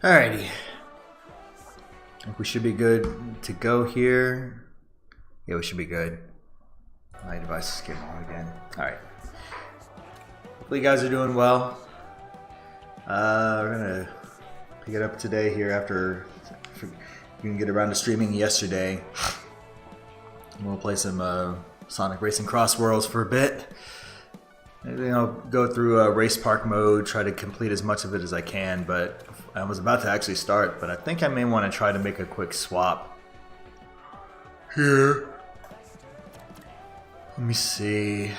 Alrighty. I think we should be good to go here. Yeah, we should be good. My device is getting on again. Alright. Hopefully you guys are doing well. We're gonna pick it up today here after you can get around to streaming yesterday. We'll play some Sonic Racing CrossWorlds for a bit. Maybe I'll go through race park mode, try to complete as much of it as I can, but I was about to actually start, but I think I may want to try to make a quick swap here. Let me see.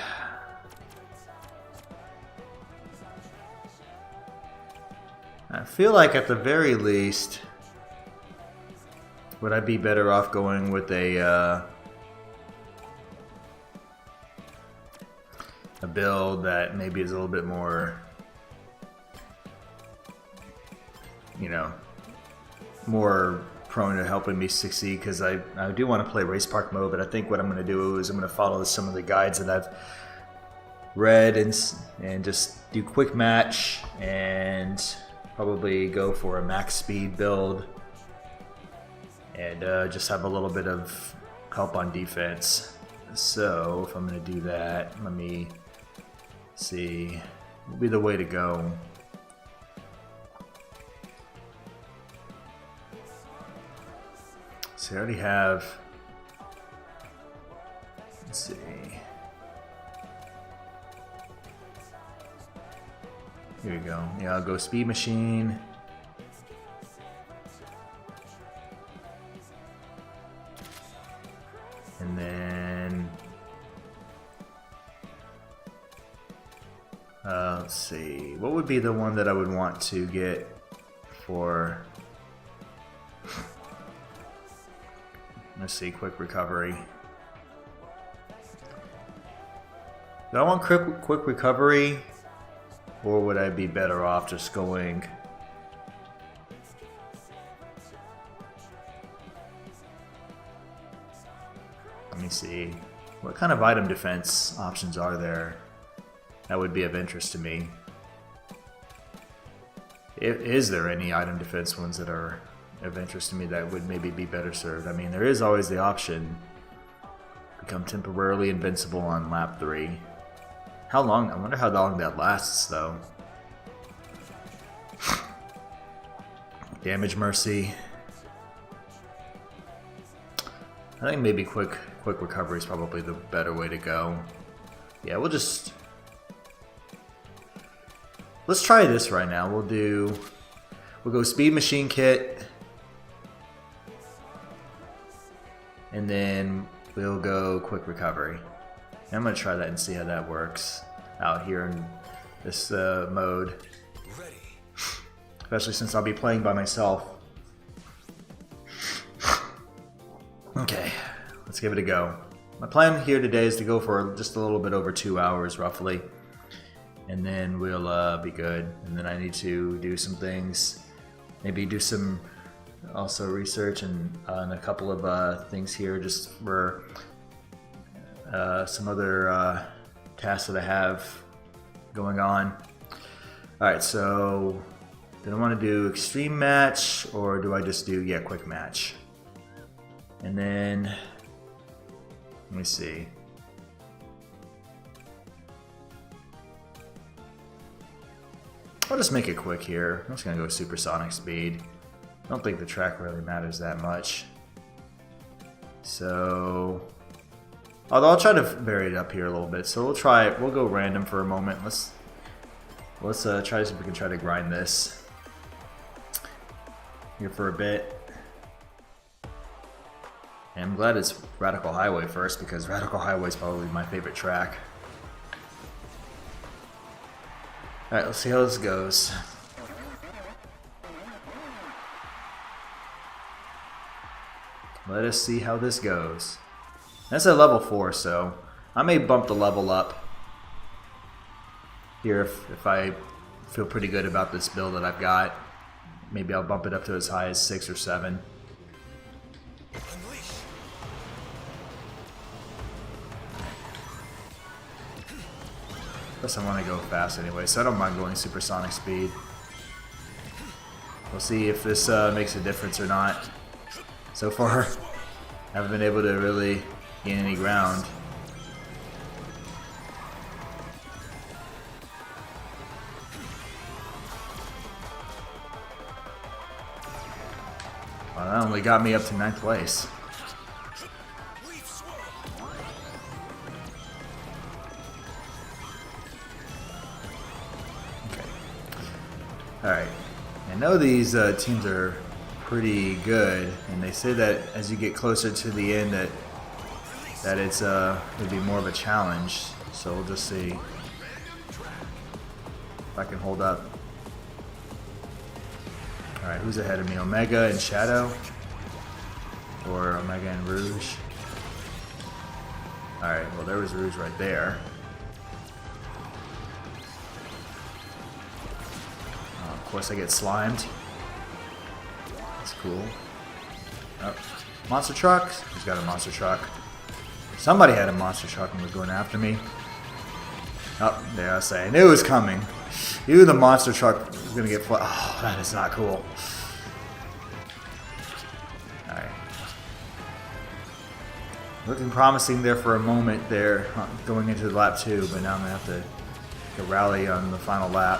I feel like at the very least, would I be better off going with a build that maybe is a little bit more, you know, more prone to helping me succeed, because I do want to play race park mode, but I think what I'm going to do is I'm going to follow some of the guides that I've read and just do quick match and probably go for a max speed build and just have a little bit of help on defense. So if I'm going to do that, let me see, what will be the way to go? So I already have, let's see, here we go. Yeah, I'll go speed machine. And then let's see, what would be the one that I would want to get for, let's see, quick recovery. Do I want quick recovery, or would I be better off just going let me see, what kind of item defense options are there that would be of interest to me? Is there any item defense ones that are of interest to me that would maybe be better served? I mean, there is always the option, become temporarily invincible on lap 3. How long? I wonder how long that lasts, though. Damage mercy. I think maybe quick recovery is probably the better way to go. Yeah, let's try this right now. We'll go speed machine kit, and then we'll go quick recovery. I'm gonna try that and see how that works out here in this mode, especially since I'll be playing by myself. Okay, let's give it a go. My plan here today is to go for just a little bit over 2 hours roughly, and then we'll be good. And then I need to do some things, maybe do some also research and a couple of things here just for some other tasks that I have going on. Alright, so do I want to do extreme match, or do I just do, yeah, quick match? And then, let me see. I'll just make it quick here. I'm just going to go supersonic speed. I don't think the track really matters that much. So, although I'll try to vary it up here a little bit. So we'll go random for a moment. Let's try to see if we can try to grind this here for a bit. And I'm glad it's Radical Highway first, because Radical Highway is probably my favorite track. Alright, let's see how this goes. Let us see how this goes. That's at level 4, so I may bump the level up here if I feel pretty good about this build that I've got. Maybe I'll bump it up to as high as 6 or 7. Plus I want to go fast anyway, so I don't mind going supersonic speed. We'll see if this makes a difference or not. So far, I haven't been able to really gain any ground. Well, that only got me up to 9th place. Okay. Alright. I know these teams are pretty good, and they say that as you get closer to the end that it's going to be more of a challenge. So we'll just see if I can hold up. Alright, who's ahead of me? Omega and Shadow? Or Omega and Rouge? Alright, well there was Rouge right there. Of course I get slimed. That's cool. Oh, monster truck? Who's got a monster truck? Somebody had a monster truck and was going after me. Oh, there I say. I knew it was coming. Knew the monster truck was going to get fly. Oh, that is not cool. Alright. Looking promising there for a moment there going into lap 2, but now I'm going to have to rally on the final lap.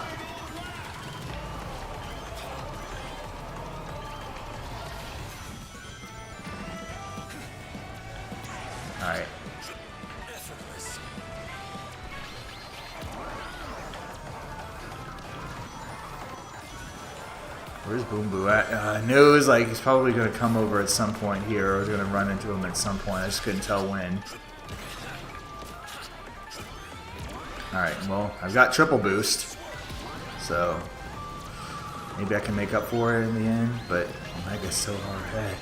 Alright. Where's Boom Boo at? I knew it was like he's probably going to come over at some point here, or I was going to run into him at some point. I just couldn't tell when. Alright, well, I've got triple boost, so maybe I can make up for it in the end, but Omega's so far ahead.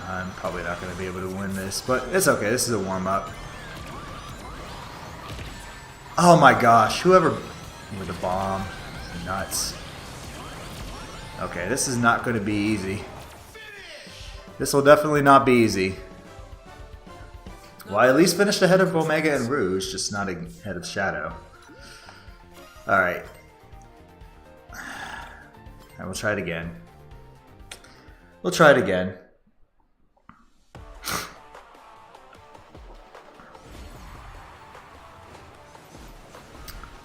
I'm probably not going to be able to win this, but it's okay. This is a warm-up. Oh my gosh, whoever with a bomb. Nuts. Okay, this is not going to be easy. This will definitely not be easy. Well, I at least finished ahead of Omega and Rouge, just not ahead of Shadow. Alright. I will try it again. We'll try it again.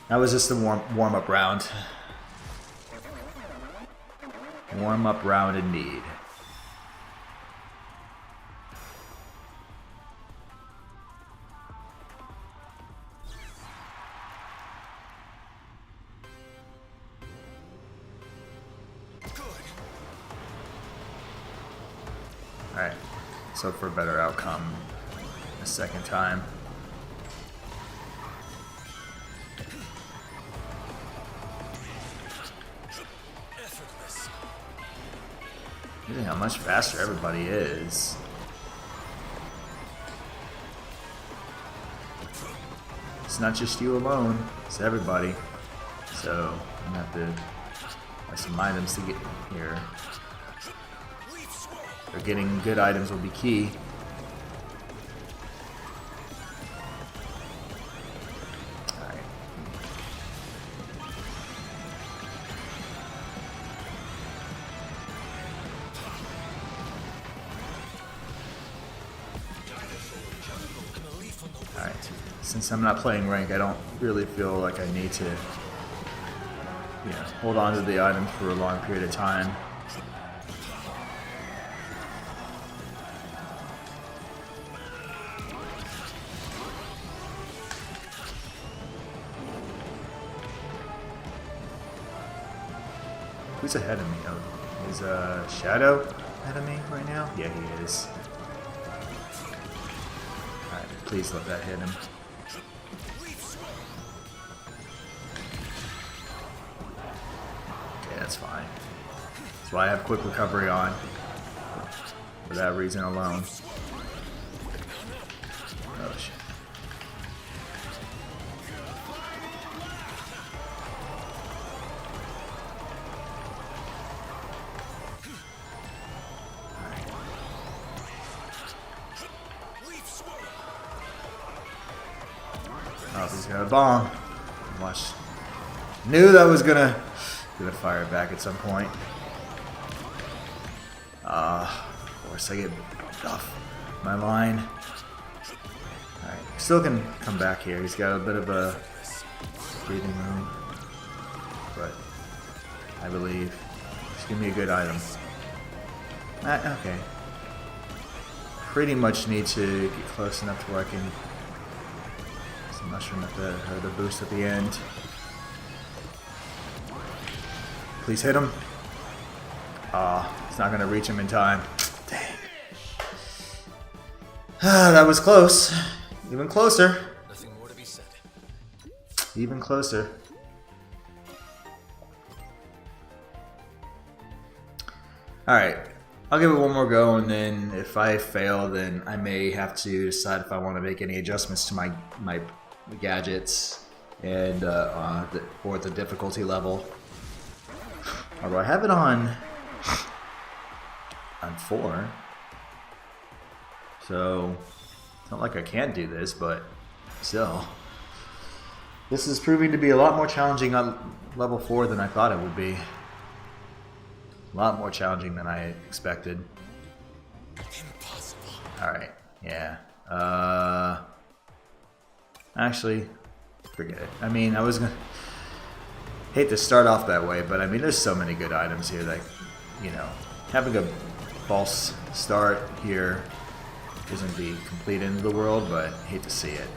That was just a warm-up round. Warm-up round indeed. Alright, so for a better outcome the second time. Look how much faster everybody is. It's not just you alone, it's everybody. So I'm gonna have to have some items to get here. Or getting good items will be key. Since I'm not playing rank, I don't really feel like I need to, hold on to the items for a long period of time. Who's ahead of me? Oh, is Shadow ahead of me right now? Yeah, he is. Alright, please let that hit him. That's fine. That's why I have quick recovery on. For that reason alone. Oh shit. Oh, he's got a bomb. Watch. Knew that was gonna fire back at some point. Of course I get bumped off my line. Alright, still can come back here. He's got a bit of a breathing room. But I believe. Just give me a good item. Okay. Pretty much need to get close enough to where I can some mushroom at the boost at the end. Please hit him. It's not gonna reach him in time. Dang. That was close. Even closer. Nothing more to be said. Even closer. Alright. I'll give it one more go, and then if I fail, then I may have to decide if I want to make any adjustments to my gadgets and or the difficulty level. Although I have it on 4, so it's not like I can't do this, but still, this is proving to be a lot more challenging on level 4 than I thought it would be. A lot more challenging than I expected. Impossible. Alright, yeah. Actually, forget it. I mean, I was gonna hate to start off that way, but I mean, there's so many good items here that, you know, having a false start here isn't the complete end of the world, but I hate to see it.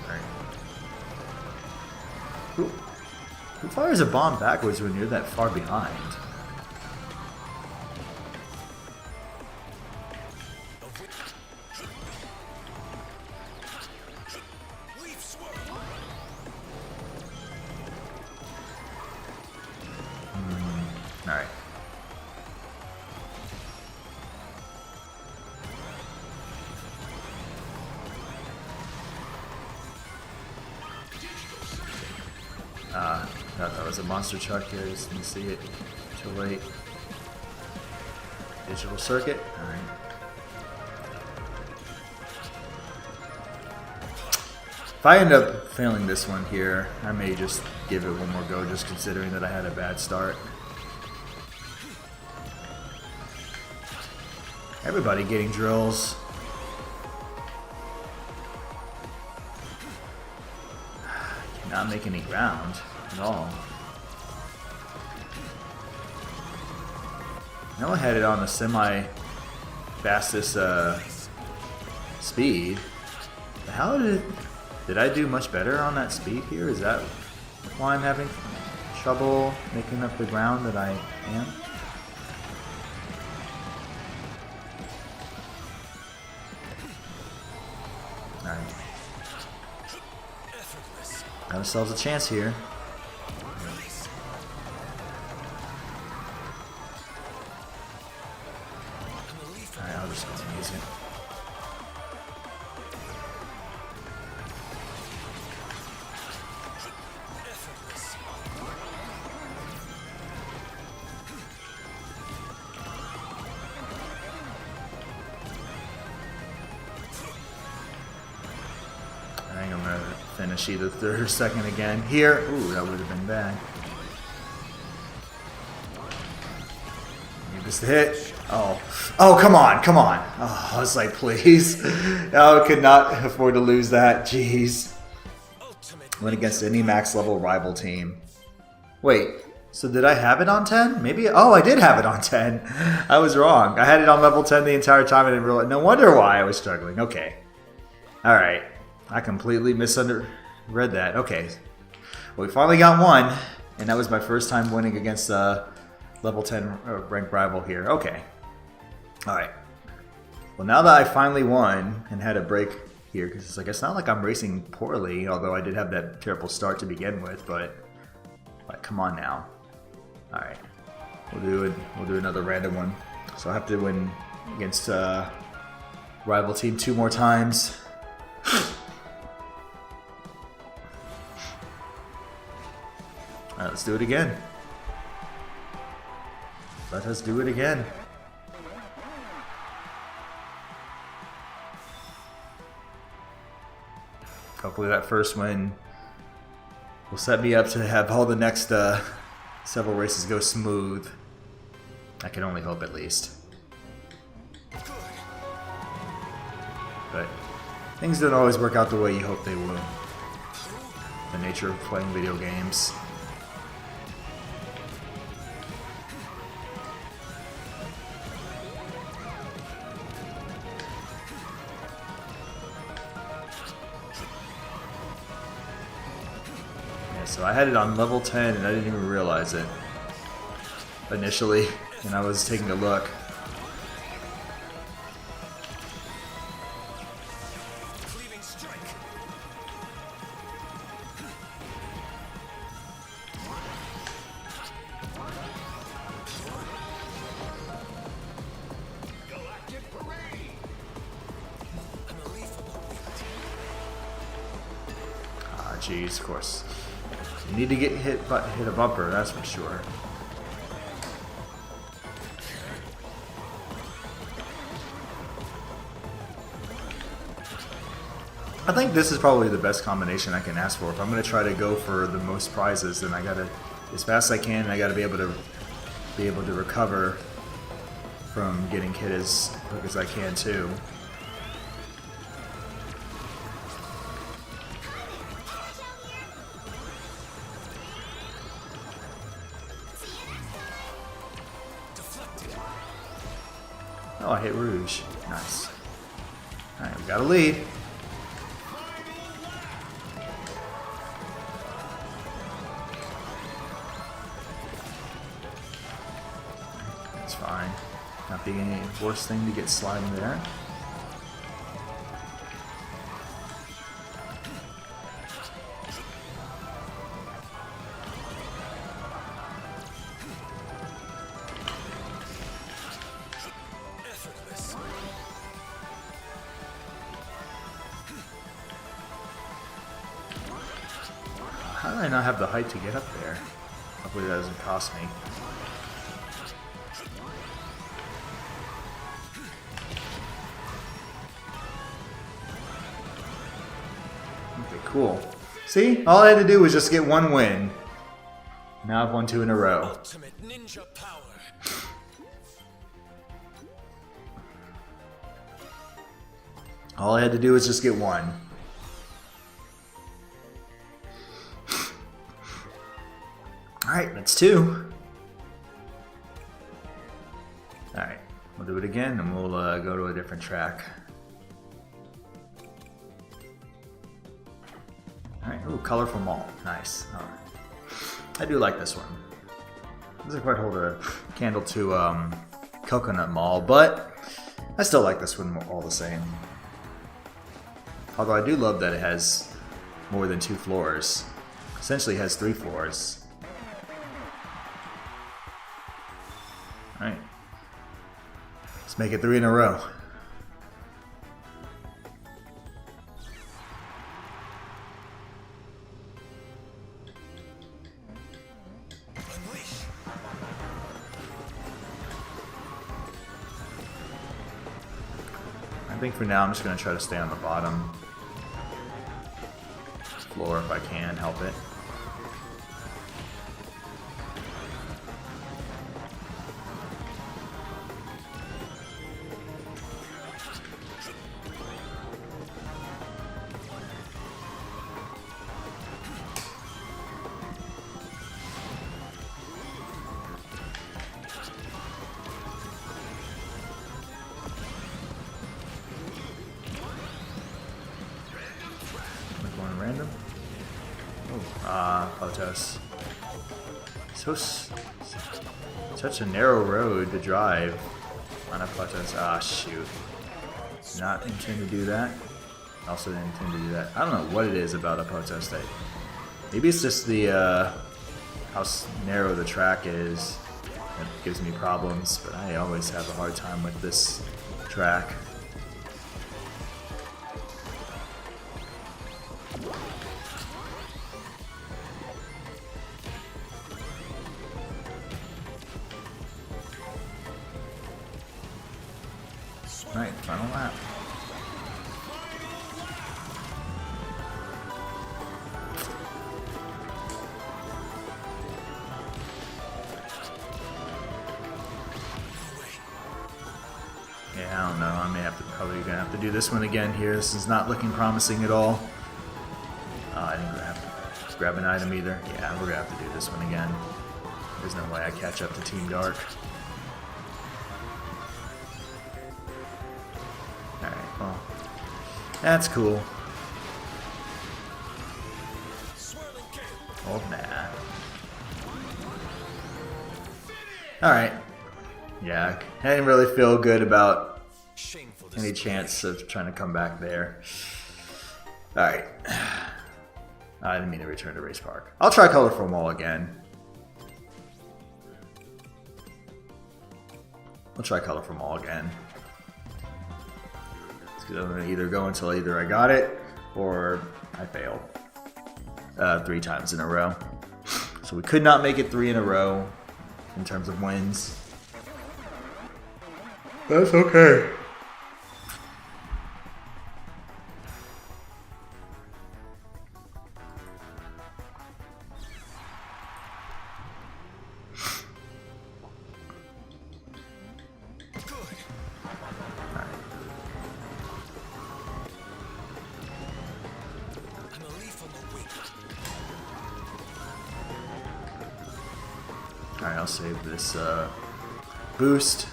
Right. Who fires a bomb backwards when you're that far behind? Alright. Thought that was a monster truck here, just didn't see it too late. Digital circuit, alright. If I end up failing this one here, I may just give it one more go, just considering that I had a bad start. Everybody getting drills. Cannot make any ground at all. I know I had it on the semi-fastest speed. How did I do much better on that speed here? Is that why I'm having trouble making up the ground that I am? Alright. Got ourselves a chance here. Alright, I'll just use it. I think I'm gonna finish either third or second again. Here, ooh, that would have been bad. Need this to hit. Oh, come on, come on. Oh, I was like, please. I could not afford to lose that. Jeez. Went against any max level rival team. Wait, so did I have it on 10? Maybe. Oh, I did have it on 10. I was wrong. I had it on level 10 the entire time. I didn't realize. No wonder why I was struggling. Okay. All right. I completely misread that. Okay. Well, we finally got one, and that was my first time winning against a level 10 ranked rival here. Okay. Alright. Well, now that I finally won and had a break here, because it's like, it's not like I'm racing poorly, although I did have that terrible start to begin with, but like, come on now. Alright. We'll do another random one. So I have to win against rival team 2 more times. Alright, let's do it again. Let us do it again. Hopefully that first win will set me up to have all the next several races go smooth. I can only hope, at least. But things don't always work out the way you hope they will. The nature of playing video games. Yeah, so I had it on level 10 and I didn't even realize it initially when I was taking a look. Jeez, of course. You need to get hit a bumper, that's for sure. I think this is probably the best combination I can ask for. If I'm going to try to go for the most prizes, then I gotta, as fast as I can, I gotta be able to recover from getting hit as quick as I can too. Oh, I hit Rouge. Nice. Alright, we got a lead. That's fine. Not being any worse thing to get sliding there. How did I not have the height to get up there? Hopefully that doesn't cost me. Okay, cool. See? All I had to do was just get one win. Now I've won 2 in a row. Ultimate ninja power. All I had to do was just get one. Alright, that's 2. Alright, we'll do it again and we'll go to a different track. Alright, ooh, colorful mall. Nice. Alright. I do like this one. Doesn't quite hold a candle to Coconut Mall, but I still like this one all the same. Although I do love that it has more than 2 floors. Essentially it has 3 floors. Alright. Let's make it 3 in a row. I think for now I'm just going to try to stay on the bottom floor if I can help it. Random? Oh, Potos. Such a narrow road to drive on a Potos. Ah, shoot. Not intend to do that. Also didn't intend to do that. I don't know what it is about a Potos that. Maybe it's just the how narrow the track is that gives me problems, but I always have a hard time with this track. Right, final lap. don't know. I may have to probably gonna have to do this one again here. This is not looking promising at all. I didn't grab an item either. Yeah, we're gonna have to do this one again. There's no way I catch up to Team Dark. Alright, well, that's cool. Oh, nah. Alright. Yeah, I didn't really feel good about any chance of trying to come back there. Alright. I didn't mean to return to Race Park. I'll try Colorful Mall again. I'll try Colorful Mall again. I'm going to either go until either I got it or I failed 3 times in a row. So we could not make it 3 in a row in terms of wins. That's okay. Alright, I'll save this boost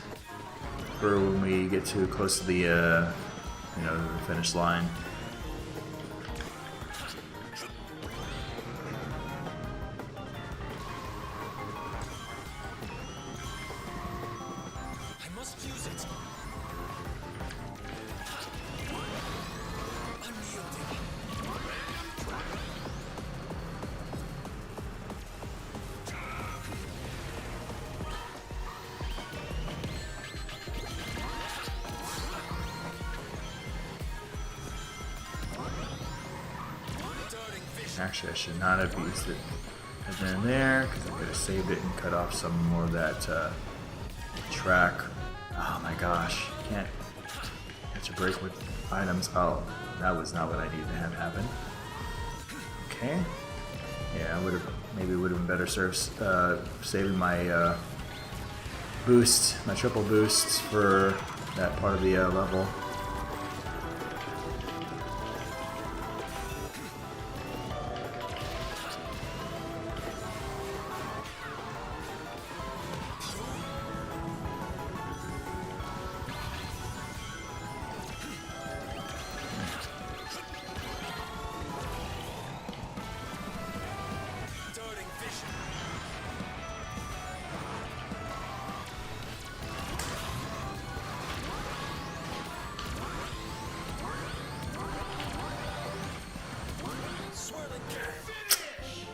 for when we get too close to the, the finish line. I must use it. Unyielding. Actually, I should not have used it in there because I could have saved it and cut off some more of that track. Oh my gosh, can't catch a break with items. Oh, that was not what I needed to have happen. Okay. Yeah, I would have been better served saving my boost, my triple boosts for that part of the level.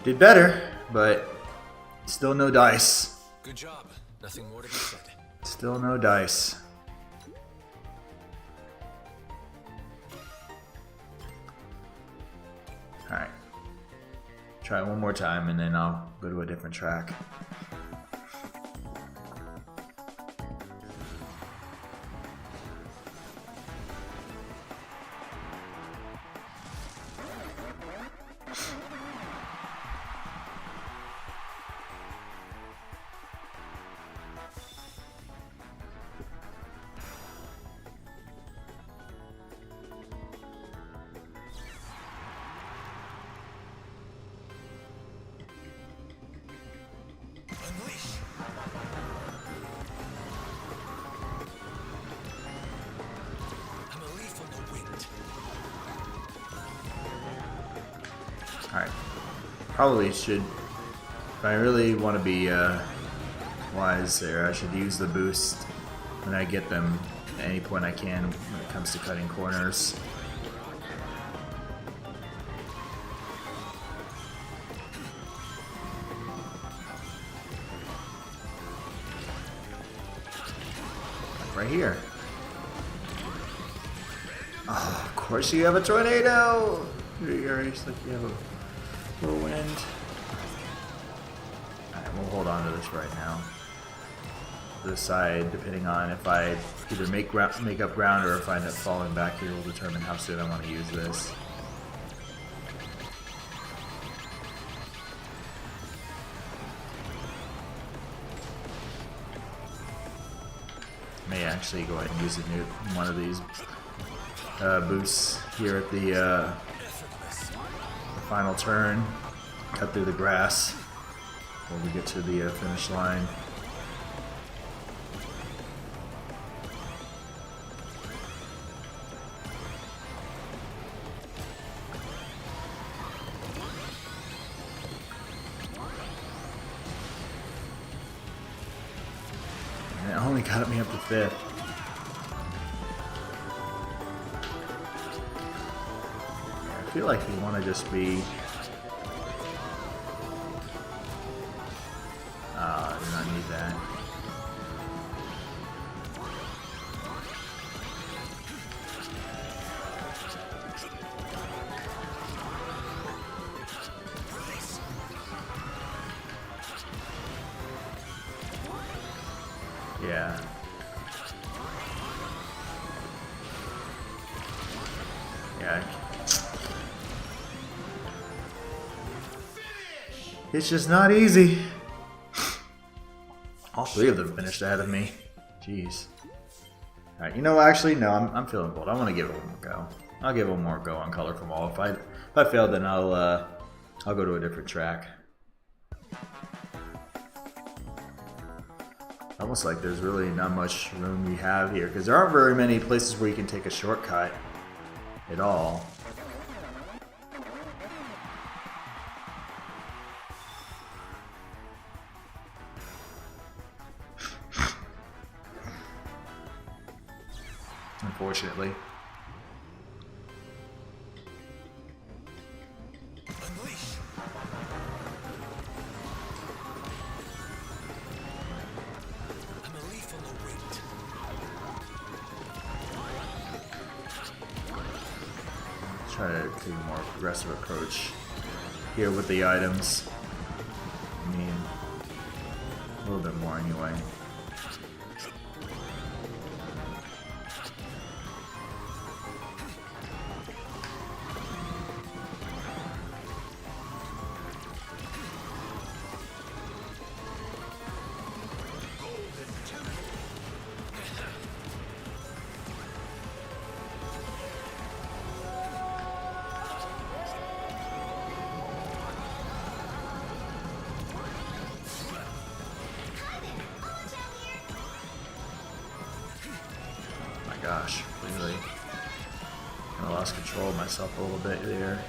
Did better, but still no dice. Good job. Nothing more to be said. Still no dice. Alright. Try it one more time and then I'll go to a different track. Unleash. I'm a leaf on the wind. Alright. Probably should, if I really want to be wise there, I should use the boost when I get them at any point I can when it comes to cutting corners. Right here. Oh, of course you have a tornado! It's like you have a whirlwind. Alright, we'll hold on to this right now. This side, depending on if I either make up ground or if I end up falling back here, will determine how soon I want to use this. may actually go ahead and use one of these boosts here at the final turn. Cut through the grass before we get to the finish line. And it only got me up to 5th. I feel like you want to just be... I do not need that. Yeah. Yeah. It's just not easy. All 3 of them finished ahead of me. Jeez. Alright, you know, actually, no, I'm feeling bold. I want to give it one more go. I'll give one more go on Color from All. If I fail, then I'll go to a different track. Almost like there's really not much room we have here, because there aren't very many places where you can take a shortcut at all. Unfortunately. Unleash. I'm a leaf on the wind. Try to take a more aggressive approach here with the items. I mean, a little bit more anyway. Gosh, really kind of lost control of myself a little bit there.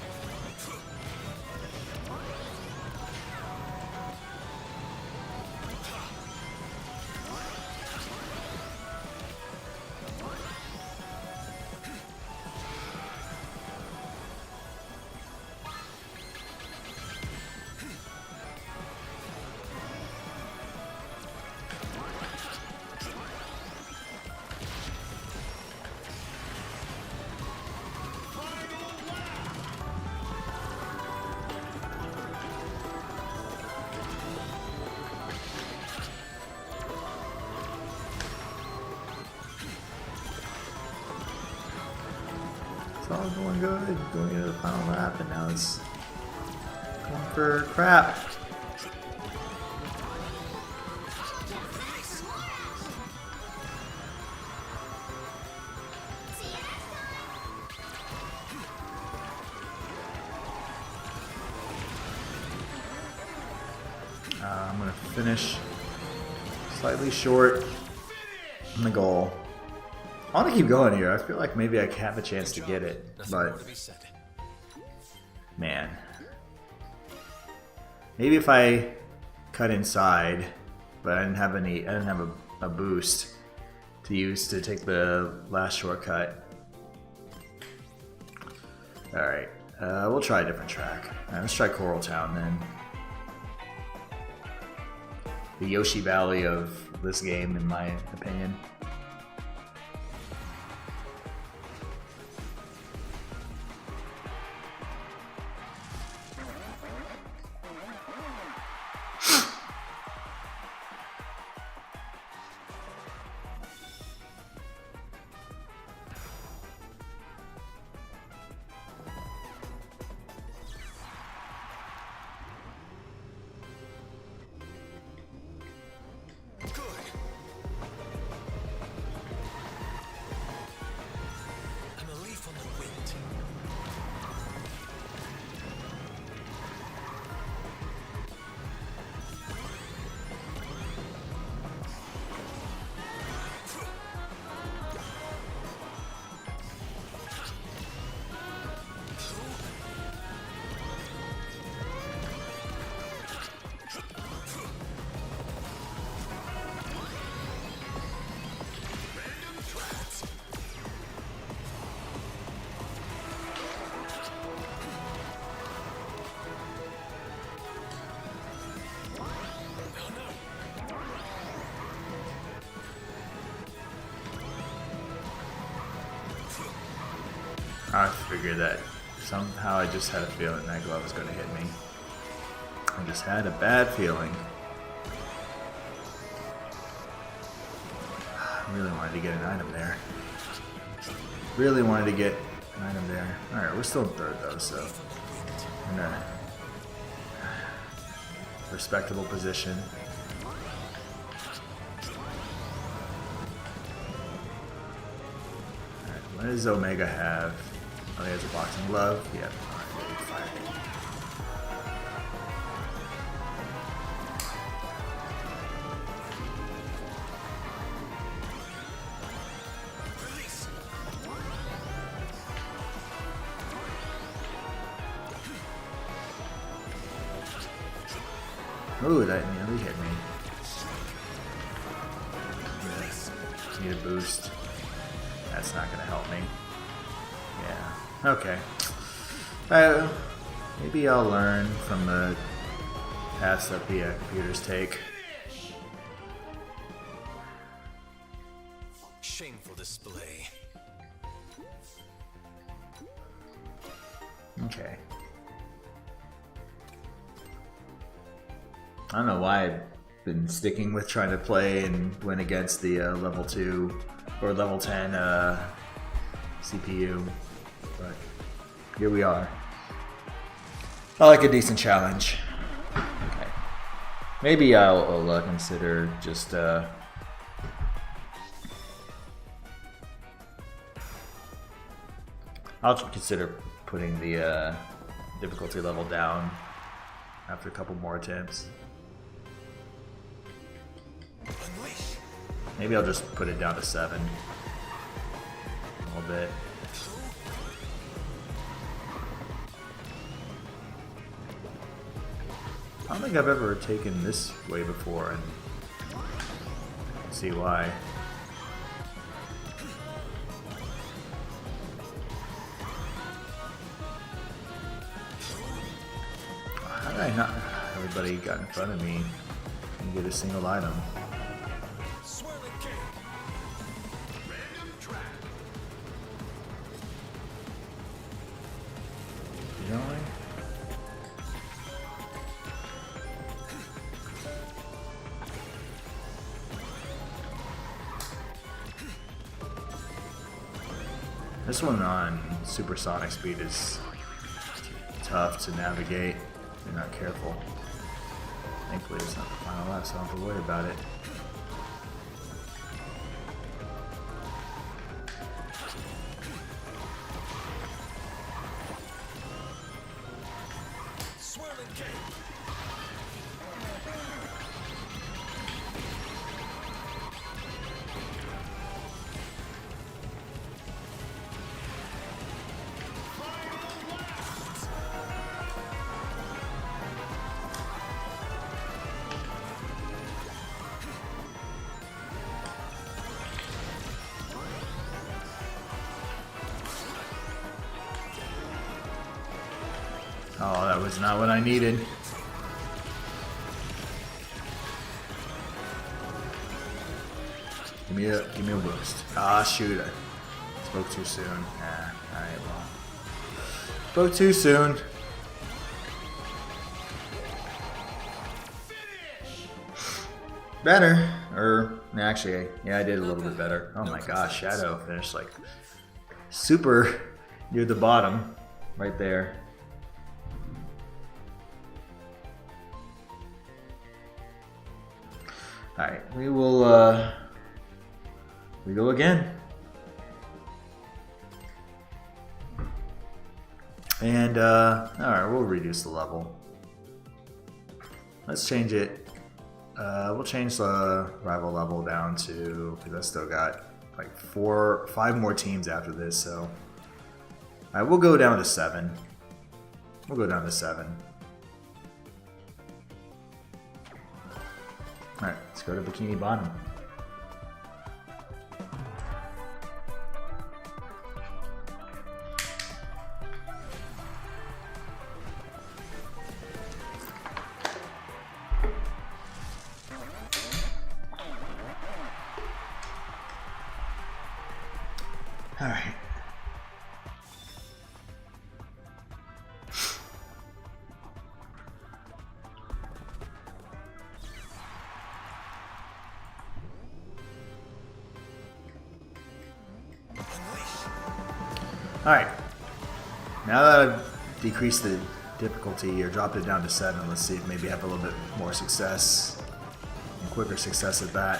It's all going good, going into the final lap, and now it's going for crap. I'm going to finish slightly short on the goal. I want to keep going here. I feel like maybe I have a chance to get it, but man, maybe if I cut inside, but I didn't have a boost to use to take the last shortcut. All right, we'll try a different track. All right, let's try Coral Town then. The Yoshi Valley of this game, in my opinion. I figured that somehow I just had a feeling that glove was going to hit me. I just had a bad feeling. I really wanted to get an item there. Really wanted to get an item there. Alright, we're still in third though, so in a respectable position. Alright, what does Omega have? Oh, he has a boxing glove? Yeah. Alright, fire. Ooh, that nearly hit me. Yeah. Need a boost. That's not gonna help me. Yeah. Okay. Maybe I'll learn from the paths that the computers take. Shameful display. Okay. I don't know why I've been sticking with trying to play and win against the level 2 or level 10 CPU, but here we are. I like a decent challenge. Okay. Maybe I'll consider just I'll consider putting the difficulty level down after a couple more attempts. Unleash. Maybe I'll just put it down to 7. A little bit. I don't think I've ever taken this way before, and see why. How did I not? Everybody got in front of me and get a single item. Swirling kick. Random track. Really? This one on supersonic speed is tough to navigate if you're not careful. Thankfully it's not the final lap, so I don't have to worry about it. Swirling kick. Oh, that was not what I needed. Give me a boost. Ah, shoot. I spoke too soon. Alright, well. Spoke too soon. Better. Actually, yeah, I did a little bit better. Oh my gosh, Shadow finished like super near the bottom. Right there. Alright, we will, we go again. And, alright, we'll reduce the level. Let's change it. We'll change the rival level down to, because I still got like 5 more teams after this, so. Alright, we'll go down to 7. We'll go down to 7. Alright, let's go to Bikini Bottom. Alright. Alright. Now that I've decreased the difficulty or dropped it down to 7, let's see if maybe I have a little bit more success. And quicker success at that.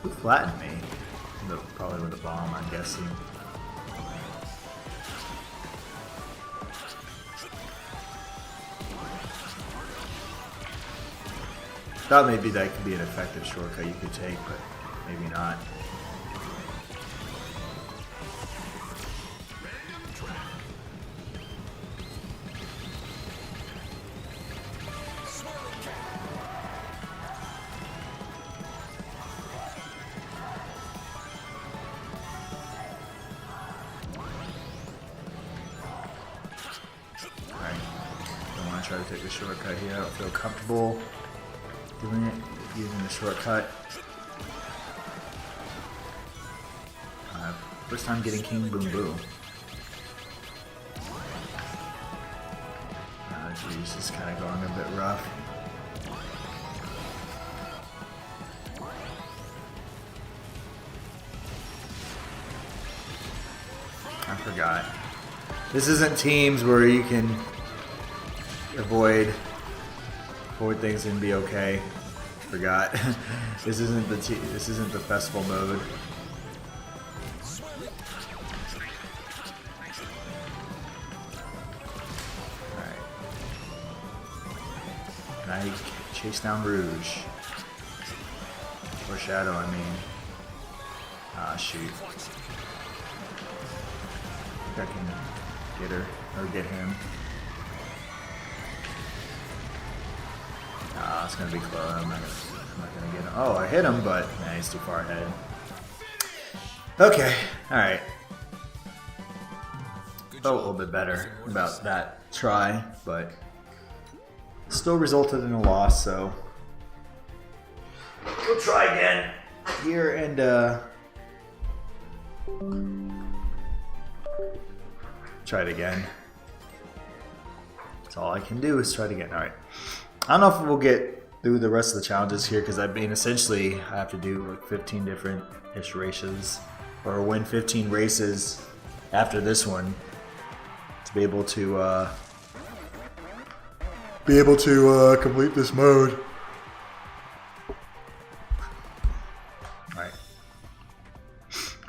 Who flattened me? Probably with a bomb, I'm guessing. Thought maybe that could be an effective shortcut you could take, but maybe not. Alright, don't want to try to take the shortcut here. I don't feel comfortable doing it, using the shortcut. First time getting King Boom Boom. Geez, this is kind of going a bit rough. I forgot. This isn't teams where you can avoid things and be okay. Forgot. This isn't the festival mode. Alright. And I chase down Rouge. Or Shadow, I mean. Ah, shoot. I think I can get her, or get him. Ah, it's gonna be close. I'm not gonna get him. Oh, I hit him, but nah, he's too far ahead. Okay, alright. Felt a little bit better about that try, but still resulted in a loss, so we'll try again here and try it again. That's all I can do is try it again. Alright. I don't know if we'll get through the rest of the challenges here because I mean essentially I have to do like 15 different races or win 15 races after this one to be able to complete this mode.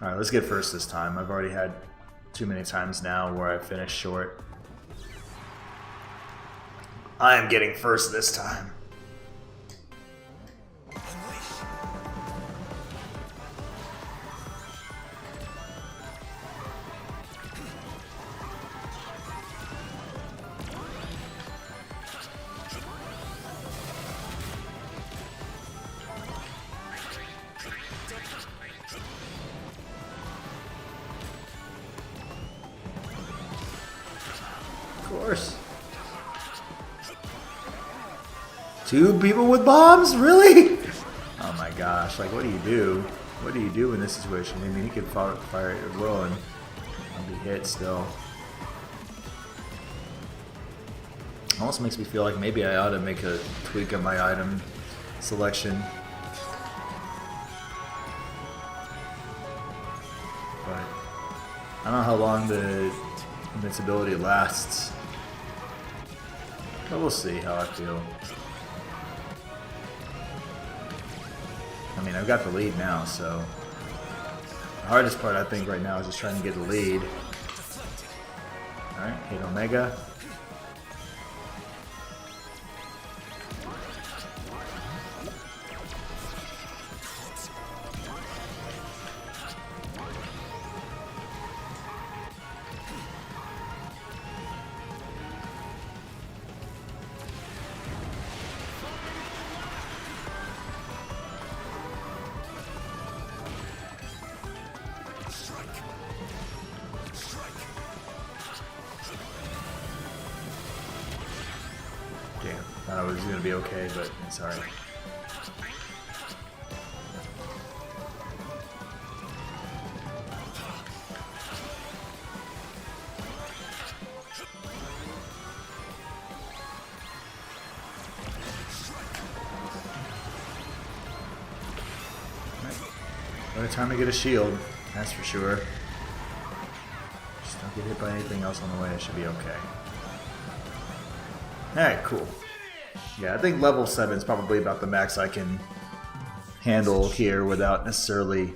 Alright, let's get first this time. I've already had too many times now where I finished short. I am getting first this time. Of course. 2 people with bombs? Really? Oh my gosh, like what do you do? What do you do in this situation? I mean, he could fire it at will and be hit still. Almost makes me feel like maybe I ought to make a tweak of my item selection. But I don't know how long the invincibility lasts. But we'll see how I feel. I mean, I've got the lead now, so the hardest part I think right now is just trying to get the lead. Alright, hit Omega. Damn, thought I was gonna be okay, but it's alright. By the time to get a shield, that's for sure. Just don't get hit by anything else on the way, it should be okay. Alright, cool. Yeah, I think level 7 is probably about the max I can handle here without necessarily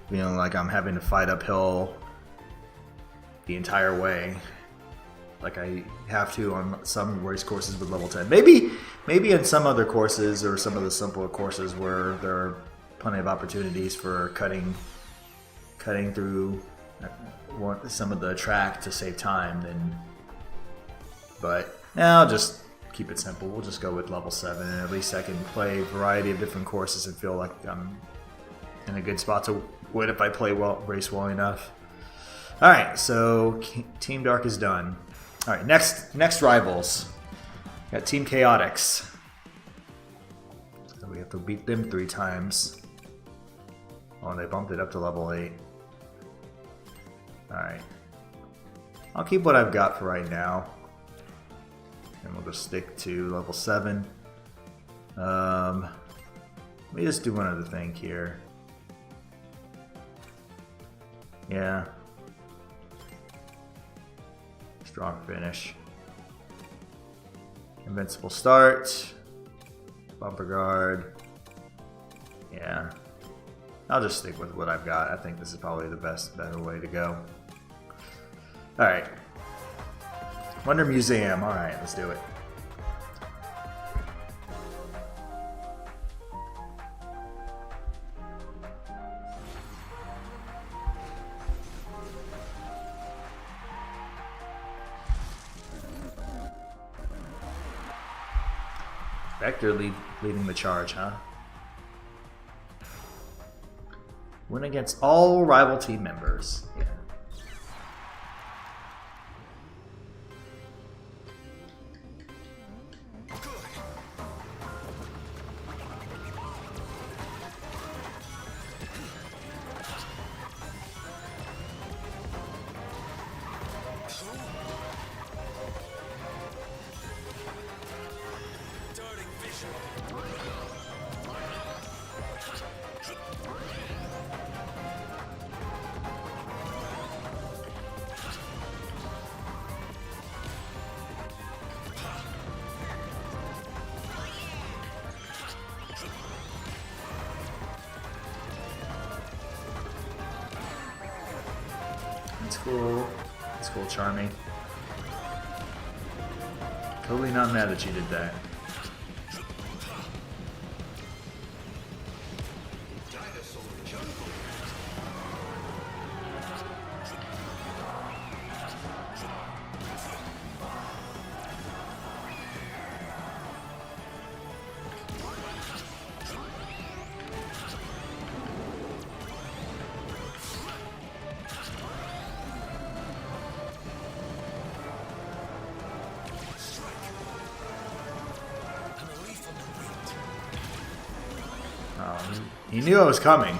feeling like I'm having to fight uphill the entire way, like I have to on some race courses with level 10. Maybe in some other courses or some of the simpler courses where there are plenty of opportunities for cutting through some of the track to save time. Then, but now I'll just keep it simple. We'll just go with level 7, and at least I can play a variety of different courses and feel like I'm in a good spot to win if I play race well enough. All right, so Team Dark is done. All right, next rivals. Got Team Chaotix. So we have to beat them 3 times. Oh, they bumped it up to level 8. All right, I'll keep what I've got for right now, and we'll just stick to level 7. Let me just do one other thing here. Yeah. Strong finish. Invincible start. Bumper guard. Yeah. I'll just stick with what I've got. I think this is probably the better way to go. Alright. Wonder Museum. Alright, let's do it. Vector leading the charge, huh? Win against all rival team members. Yeah. That's cool. That's cool, Charmy. Totally not mad that you did that. He knew I was coming.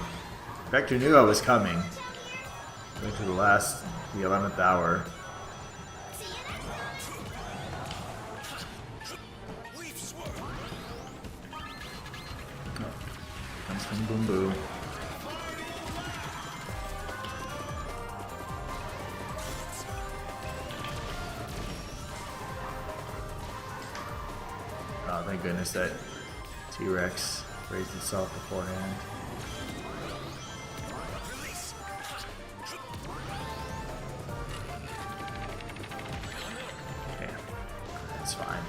Vector knew I was coming. Went to the 11th hour. Oh, comes from Boom Boom. Oh, thank goodness that T-Rex raised itself beforehand. Okay, that's fine.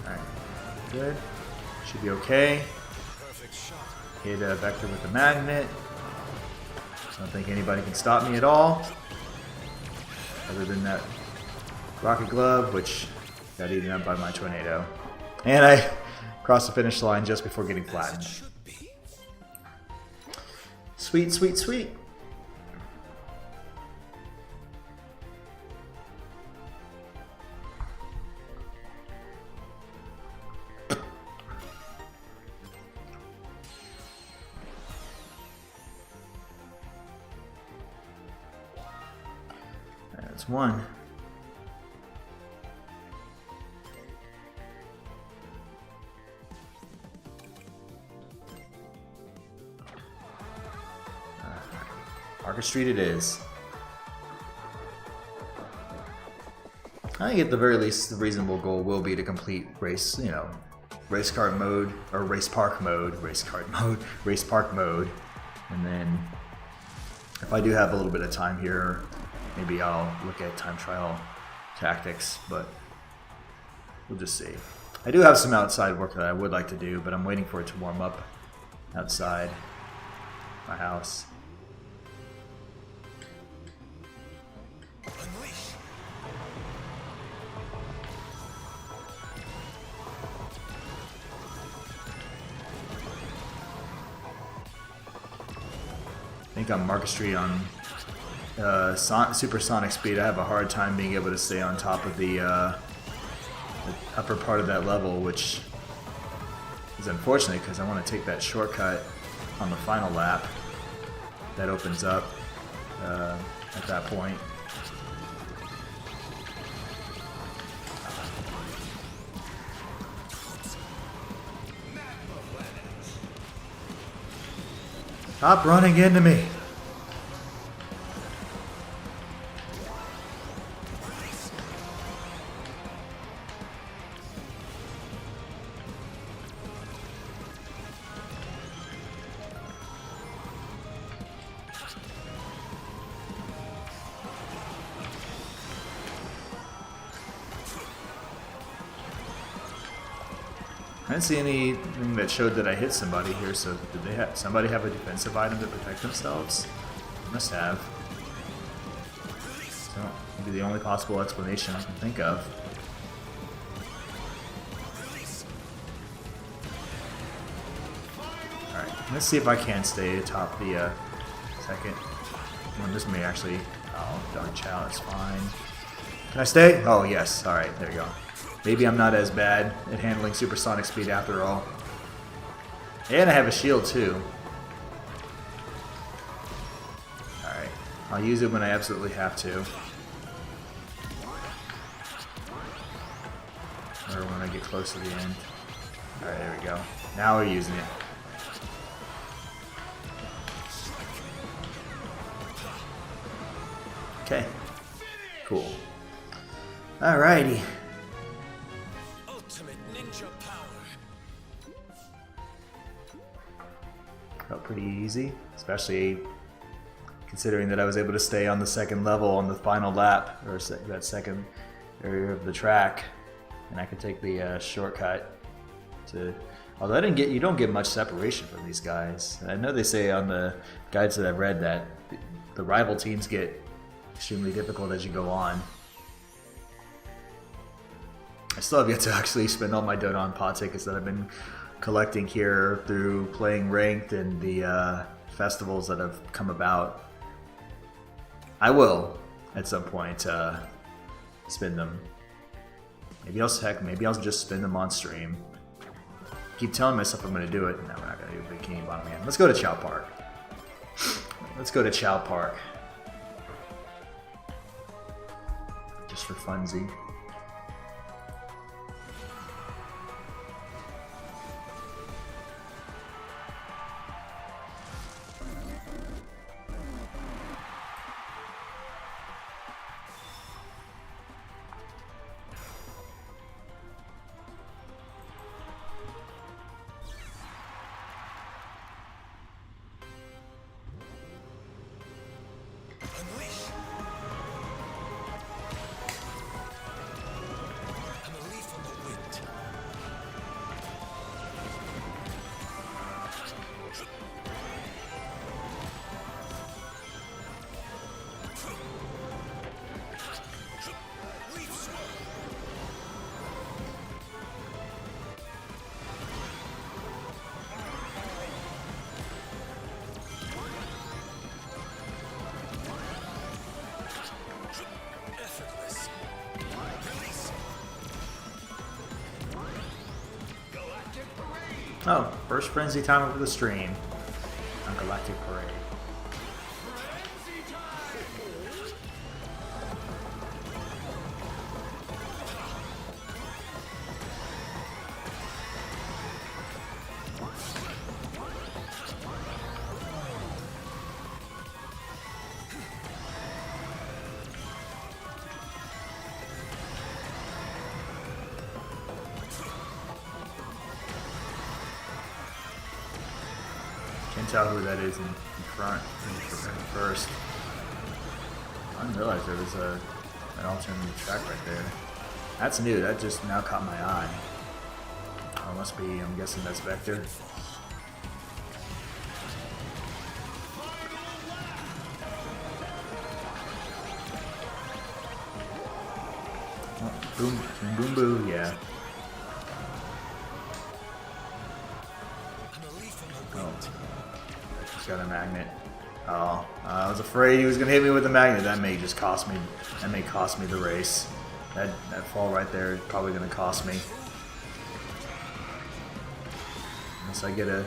Alright, good. Should be okay. Hit Vector with the magnet. I don't think anybody can stop me at all, other than that rocket glove, which got eaten up by my tornado. And I crossed the finish line just before getting flattened. Sweet, sweet, sweet. That's one. Market Street it is. I think at the very least, the reasonable goal will be to complete race, you know, race kart mode, or race park mode, race park mode. And then if I do have a little bit of time here, maybe I'll look at time trial tactics, but we'll just see. I do have some outside work that I would like to do, but I'm waiting for it to warm up outside my house. Unleash. I think on Market Street on supersonic speed, I have a hard time being able to stay on top of the upper part of that level, which is unfortunate because I want to take that shortcut on the final lap that opens up at that point. Stop running into me. I didn't see anything that showed that I hit somebody here, so did they have somebody have a defensive item to protect themselves? Must have. So maybe the only possible explanation I can think of. Alright, let's see if I can stay atop the second. Well, this may actually... Oh, darn chow, that's fine. Can I stay? Oh, yes. Alright, there you go. Maybe I'm not as bad at handling supersonic speed after all. And I have a shield too. Alright. I'll use it when I absolutely have to. Or when I get close to the end. Alright, there we go. Now we're using it. Okay. Cool. Alrighty. Ultimate ninja power. Felt pretty easy, especially considering that I was able to stay on the second level on the final lap, or that second area of the track, and I could take the shortcut to. Although I didn't get, you don't get much separation from these guys. I know they say on the guides that I've read that the rival teams get extremely difficult as you go on. I still have yet to actually spend all my Dodon pot tickets that I've been collecting here through playing ranked and the festivals that have come about. I will at some point spend them. Maybe I'll just spend them on stream. Keep telling myself I'm going to do it. No, we're not going to do Bikini Bottom again. Let's go to Chow Park. Let's go to Chow Park. Just for funsy. Unleash. I'm a leaf on the wind. Leaf swirl. Effortless. Release. Oh, first frenzy time over the stream on Galactic Parade. tell who that is in front, in first. I didn't realize there was an alternate track right there. That's new, that just now caught my eye. Oh, must be, I'm guessing that's Vector. Oh, boom, boom, boom, boom, yeah. Oh, just got a magnet. Oh, I was afraid he was gonna hit me with the magnet. That may just cost me. That may cost me the race. That fall right there is probably gonna cost me. Unless I get to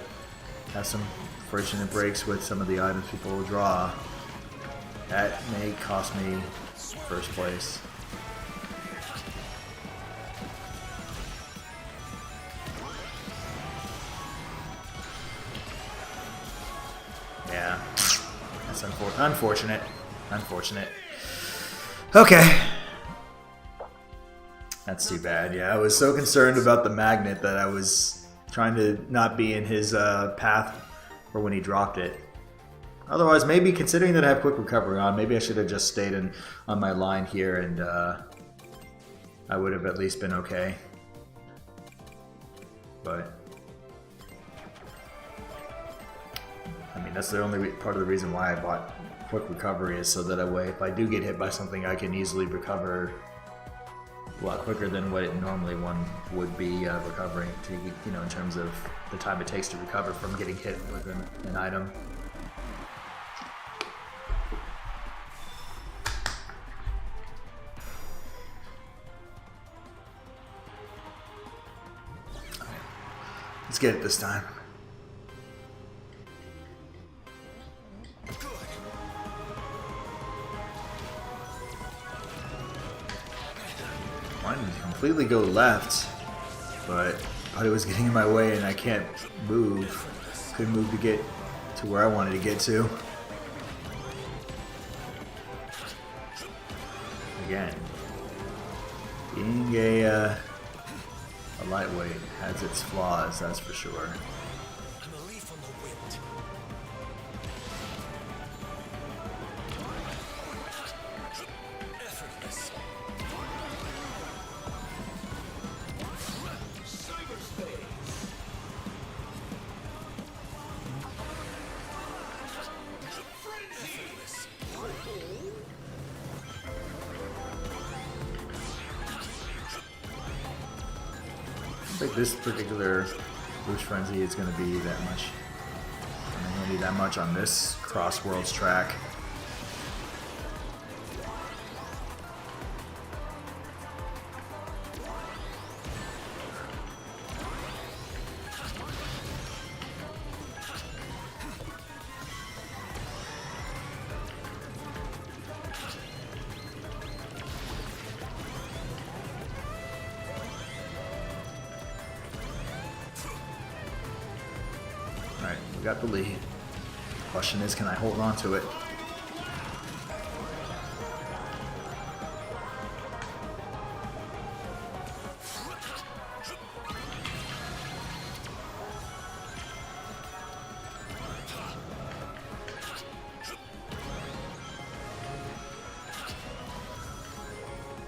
have some fortunate breaks with some of the items people will draw. That may cost me first place. Yeah, that's unfortunate. Unfortunate. Okay. That's too bad. Yeah, I was so concerned about the magnet that I was trying to not be in his path for when he dropped it. Otherwise, maybe considering that I have quick recovery on, maybe I should have just stayed on my line here and I would have at least been okay. But I mean, that's the only part of the reason why I bought quick recovery is so that a way if I do get hit by something, I can easily recover a lot quicker than what it normally one would be recovering to, you know, in terms of the time it takes to recover from getting hit with an item. Let's get it this time. Wanted to completely go left, but it was getting in my way and I can't move. Couldn't move to get to where I wanted to get to. Again, being a lightweight has its flaws, that's for sure. I'm a leaf on the wind. Effortless. I think this particular boost frenzy is going to be that much. I'm going to be that much on this CrossWorlds track. Alright, we got the lead. Question is, can I hold on to it?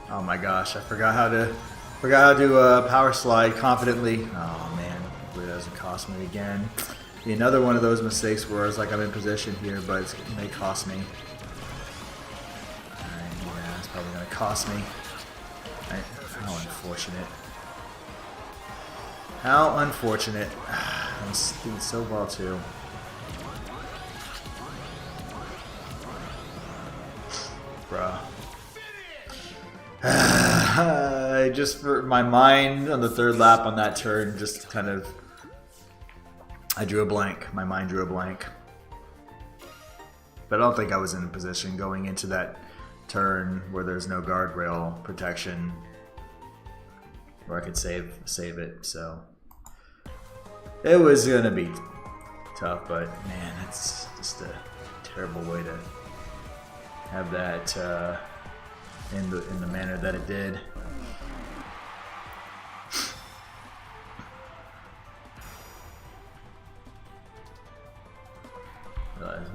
Oh my gosh, I forgot how to power slide confidently. Oh man, hopefully it doesn't cost me again. Be another one of those mistakes where it's like I'm in position here, but it may cost me. Alright, yeah, it's probably gonna cost me. How unfortunate. How unfortunate. I'm doing so well too. Bruh. I just, for my mind on the third lap on that turn, just kind of, I drew a blank. My mind drew a blank. But I don't think I was in a position going into that turn where there's no guardrail protection where I could save it. So it was gonna be tough, but man, it's just a terrible way to have that in the manner that it did.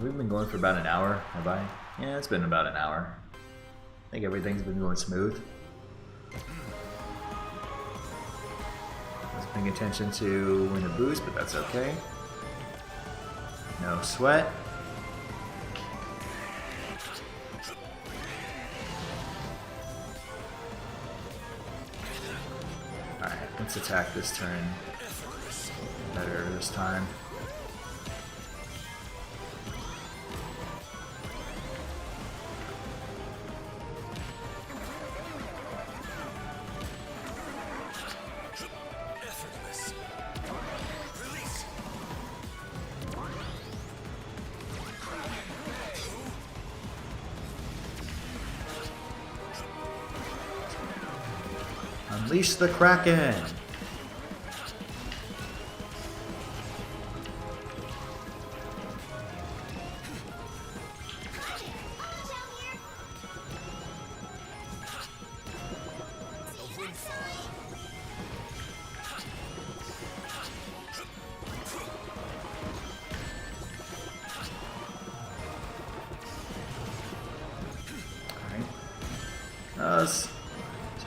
we've been going for about an hour, have I? Yeah, it's been about an hour. I think everything's been going smooth. I was paying attention to win a boost, but that's okay. No sweat. Alright, let's attack this turn better this time. Unleash the Kraken!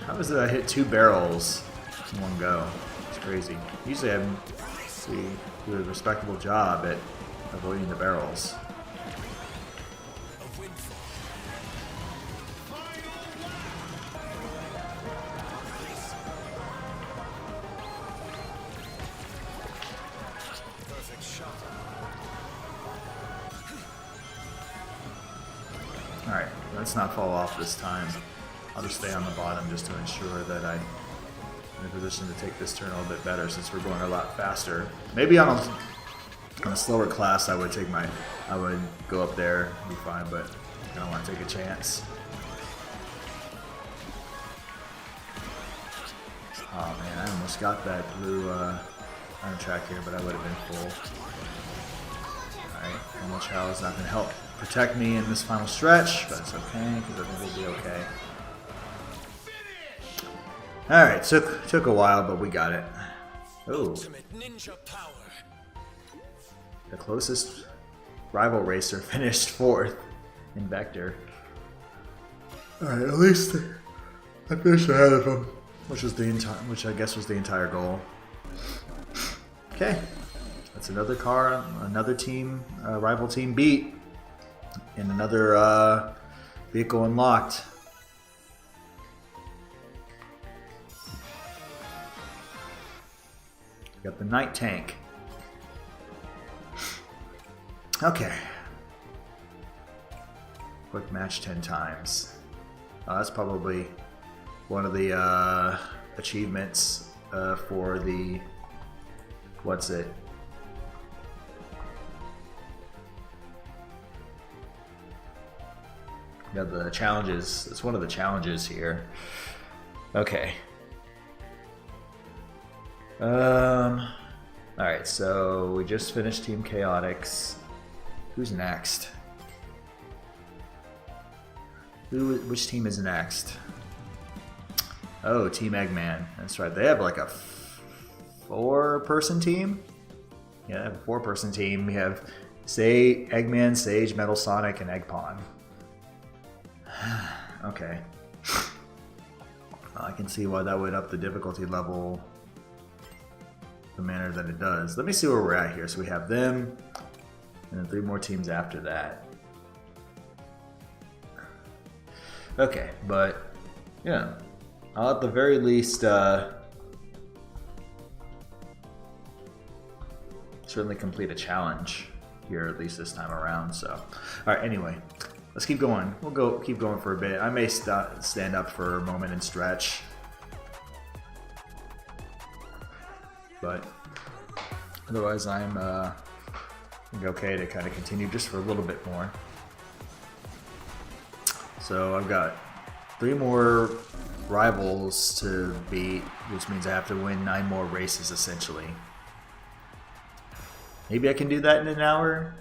How is it I hit 2 barrels in one go? It's crazy. Usually I do a respectable job at avoiding the barrels. Alright, let's not fall off this time. I'll just stay on the bottom just to ensure that I'm in a position to take this turn a little bit better since we're going a lot faster. Maybe on a slower class I would go up there and be fine, but I don't want to take a chance. Oh man, I almost got that blue iron track here, but I would have been full. Alright, normal chow is not going to help protect me in this final stretch, but it's okay, because I think we'll be okay. Alright, took a while, but we got it. Oh. The closest rival racer finished 4th in Vector. Alright, at least I finished ahead of him, which I guess was the entire goal. Okay. That's another car, another team, rival team beat, and another vehicle unlocked. Got the night tank. Okay. Quick match 10 times. That's probably one of the achievements for the... What's it? Yeah, the challenges. It's one of the challenges here. Okay. Alright, so we just finished Team Chaotix. Who's next? Which team is next? Oh, Team Eggman. That's right. They have like a 4-person team? Yeah, they have a 4-person team. We have Eggman, Sage, Metal Sonic, and Eggpon. Okay. I can see why that would up the difficulty level the manner that it does. Let me see where we're at here. So we have them, and then 3 more teams after that. Okay, but yeah, I'll at the very least certainly complete a challenge here, at least this time around. So, all right. Anyway, let's keep going. We'll keep going for a bit. I may stand up for a moment and stretch. But otherwise, I'm okay to kind of continue just for a little bit more. So I've got 3 more rivals to beat, which means I have to win 9 more races essentially. Maybe I can do that in an hour.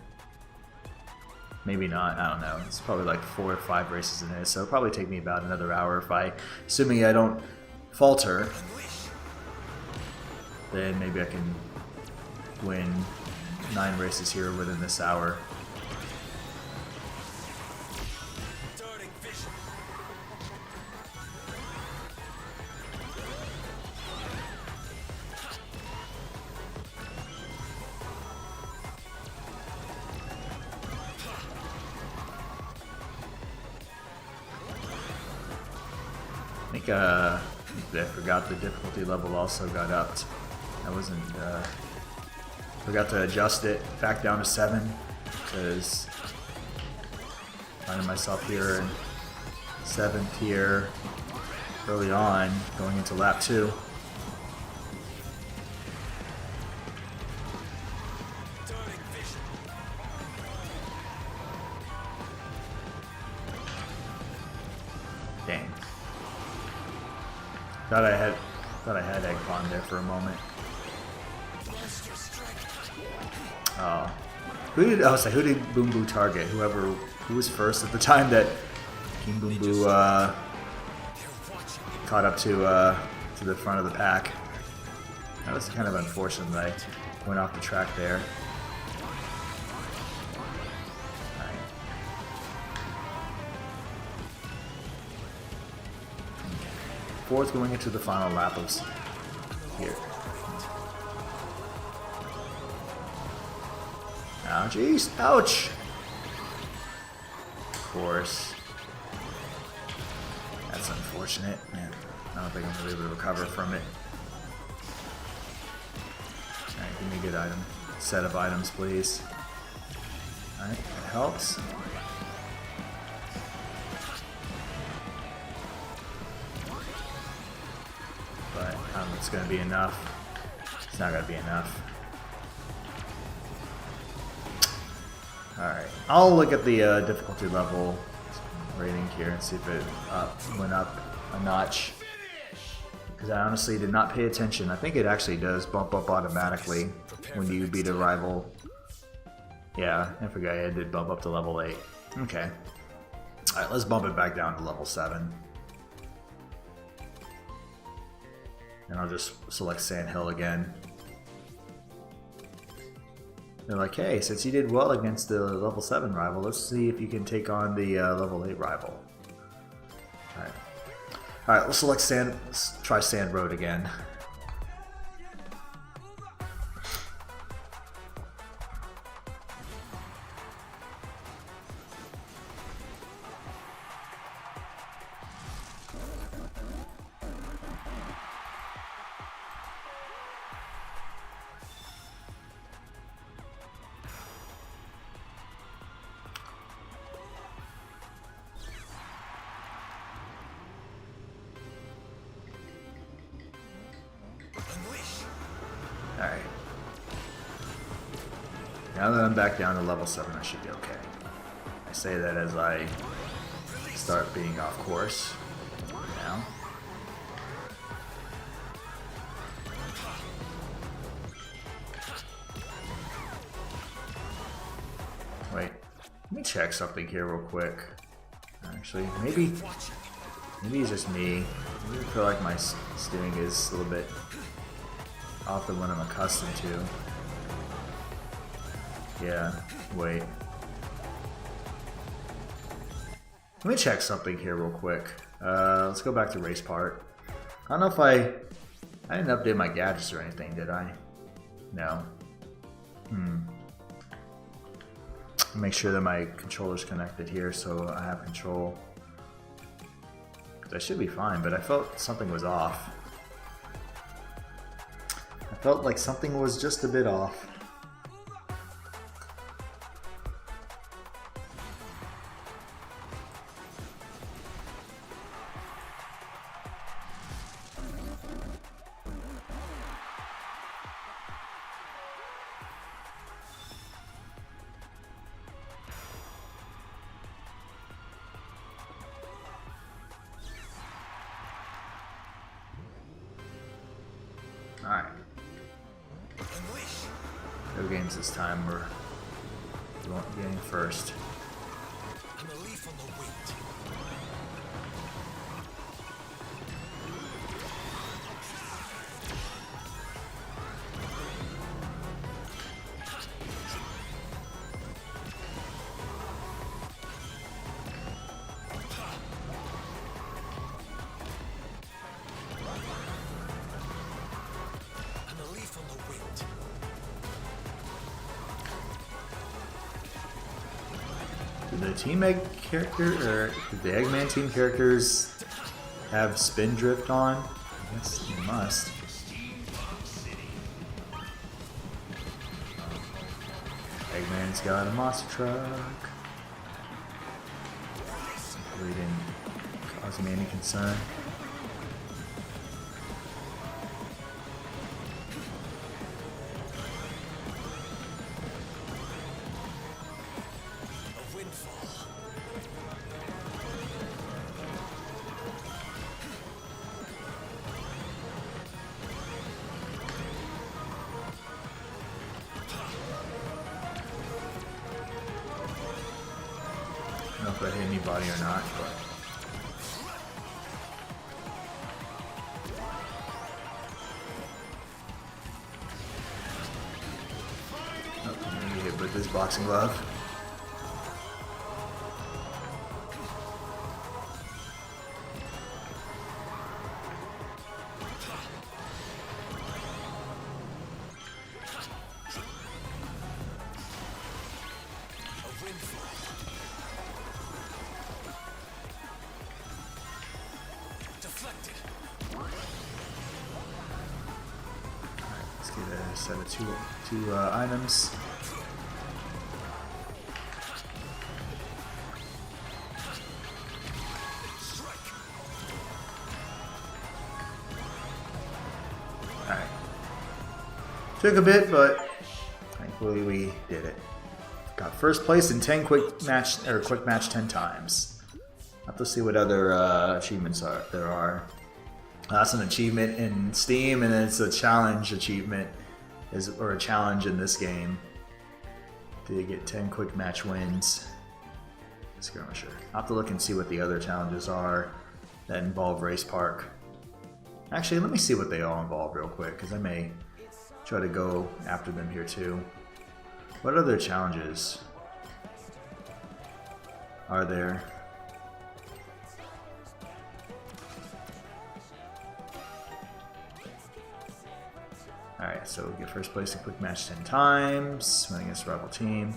Maybe not. I don't know. It's probably like 4 or 5 races in this, so it'll probably take me about another hour assuming I don't falter. Then maybe I can win 9 races here within this hour. think I forgot the difficulty level also got upped. I wasn't forgot to adjust it back down to 7 because finding myself here in 7th here early on going into lap 2. Dang. Thought I had egg pond there for a moment. Oh. Who did Boom Boo target? Who was first at the time that King Boom Boo caught up to the front of the pack. That was kind of unfortunate that I went off the track there. Alright. Fourth going into the final lap of here. Oh, jeez. Ouch! Of course. That's unfortunate. Man, I don't think I'm going to be able to recover from it. Alright, give me a good item. Set of items, please. Alright, that helps. But it's going to be enough. It's not going to be enough. Alright, I'll look at the difficulty level rating here and see if it went up a notch. Because I honestly did not pay attention. I think it actually does bump up automatically when you beat a rival. Yeah, I forgot it did bump up to level 8. Okay. Alright, let's bump it back down to level 7. And I'll just select Sand Hill again. They're like, hey, since you did well against the level 7 rival, let's see if you can take on the level 8 rival. Alright. Alright, let's try Sand Road again. Alright. Now that I'm back down to level 7, I should be okay. I say that as I start being off course. Now. Wait. Let me check something here real quick. Actually, maybe it's just me. Maybe I feel like my steering is a little bit off than what I'm accustomed to. Yeah, wait. Let me check something here real quick. Let's go back to race part. I don't know if I didn't update my gadgets or anything, did I? No. Make sure that my controller's connected here so I have control. I should be fine, but I felt something was off. I felt like something was just a bit off. Alright. No games this time, we're getting first. I'm a leaf on the wind. Did the Team Egg character, or did the Eggman team characters have spin drift on? I guess you must. Eggman's got a monster truck. Hopefully didn't cause me any concern. I don't know if I hit anybody or not, but oh, I'm gonna get hit with this boxing glove. Let's get a set of two items. Alright. Took a bit, but thankfully we did it. Got first place in 10 quick match 10 times. I'll have to see what other achievements there are. That's an achievement in Steam, and then it's a challenge achievement, or a challenge in this game to get 10 quick match wins. Skirmisher. I'll have to look and see what the other challenges are that involve Race Park. Actually, let me see what they all involve real quick, because I may try to go after them here too. What other challenges are there? Alright, so we get first place in quick match 10 times, win against rival team.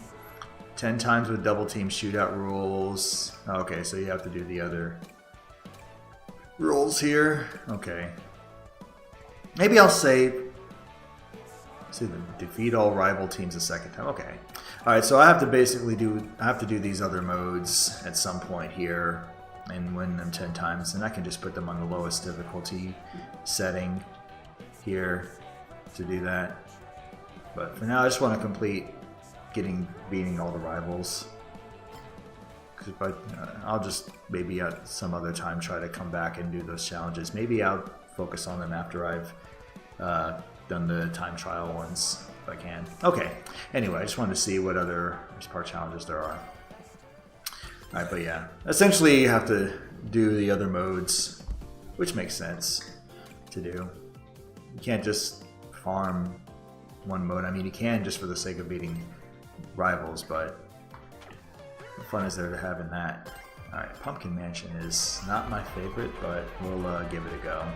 10 times with double team shootout rules. Okay, so you have to do the other rules here. Okay. Maybe I'll say the defeat all rival teams a second time. Okay. Alright, so I have to basically do these other modes at some point here and win them 10 times, and I can just put them on the lowest difficulty setting here to do that. But for now, I just want to complete beating all the rivals. Because I'll just maybe at some other time try to come back and do those challenges. Maybe I'll focus on them after I've done the time trial ones if I can. Okay. Anyway, I just wanted to see what other Race Park challenges there are. Alright, but yeah. Essentially, you have to do the other modes, which makes sense to do. You can't just farm one mode. I mean, you can just for the sake of beating rivals, but what fun is there to have in that? Alright, Pumpkin Mansion is not my favorite, but we'll give it a go.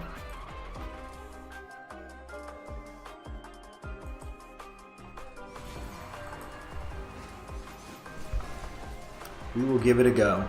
We will give it a go.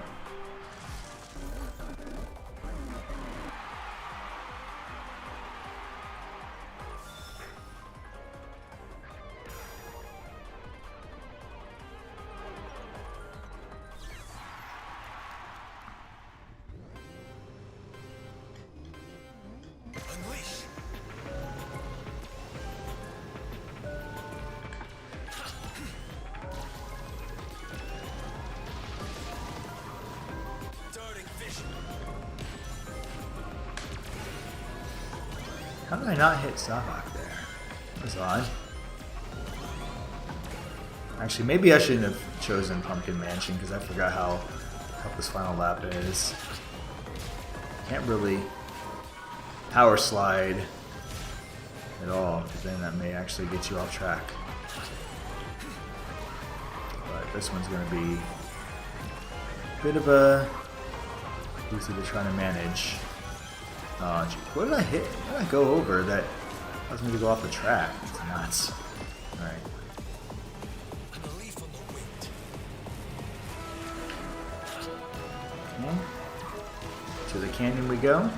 How did I not hit Savak there? That was odd. Actually, maybe I shouldn't have chosen Pumpkin Mansion because I forgot how this final lap is. Can't really power slide at all because then that may actually get you off track. But this one's going to be a bit of a easy to try to manage. Oh, gee. What did I hit? What did I go over that caused me to go off the track? It's nuts. Alright. Okay. To the canyon we go.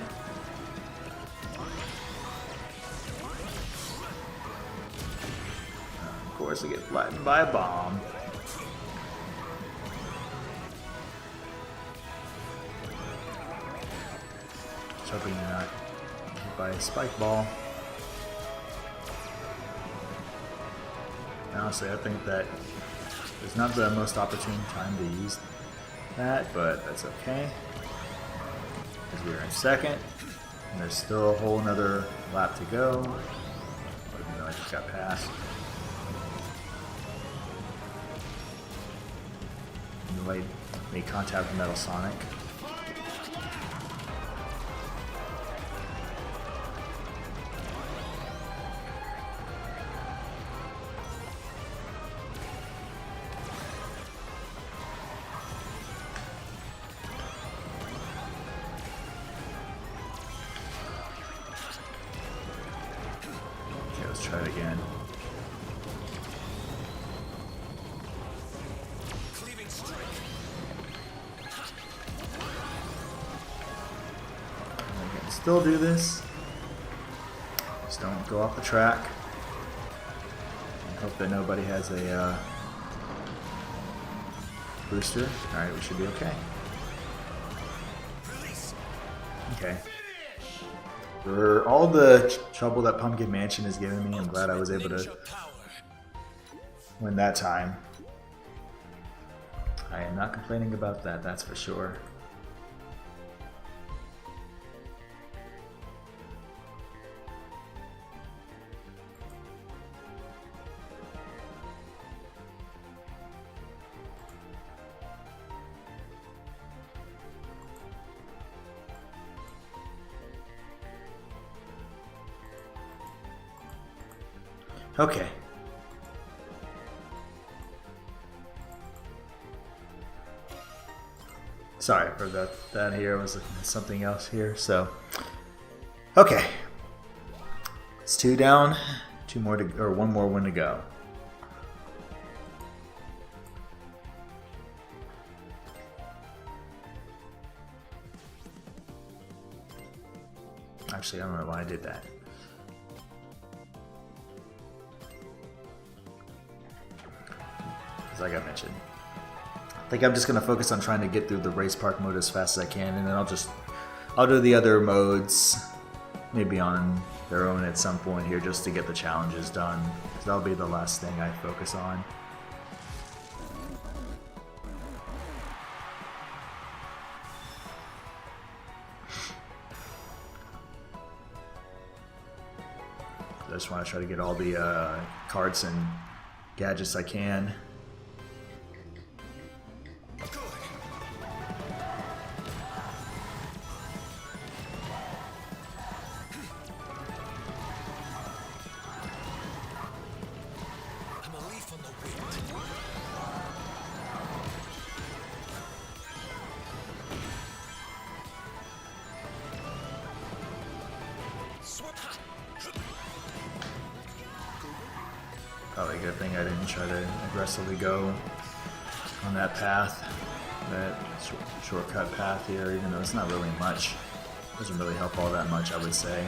course, I get flattened by a bomb. Just hoping you're not hit by a spike ball. Honestly, I think that it's not the most opportune time to use that, but that's okay. Because we're in second, and there's still a whole nother lap to go. Even though I just got passed. And made contact with Metal Sonic. Let's try it again. Cleaving strike. I can still do this. Just don't go off the track. And hope that nobody has a booster. Alright, we should be okay. Release. Okay. For all the trouble that Pumpkin Mansion has given me, I'm glad I was able to win that time. I am not complaining about that, that's for sure. Okay. Sorry for that here. I was looking at something else here. So, okay. It's 2 down, 2 more to, or 1 more win to go. Actually, I don't know why I did that. Like I mentioned, I think I'm just gonna focus on trying to get through the race park mode as fast as I can, and then I'll do the other modes maybe on their own at some point here just to get the challenges done. Because that'll be the last thing I focus on. I just want to try to get all the cards and gadgets I can. Probably a good thing I didn't try to aggressively go on that path, that shortcut path here, even though it's not really much. It doesn't really help all that much, I would say.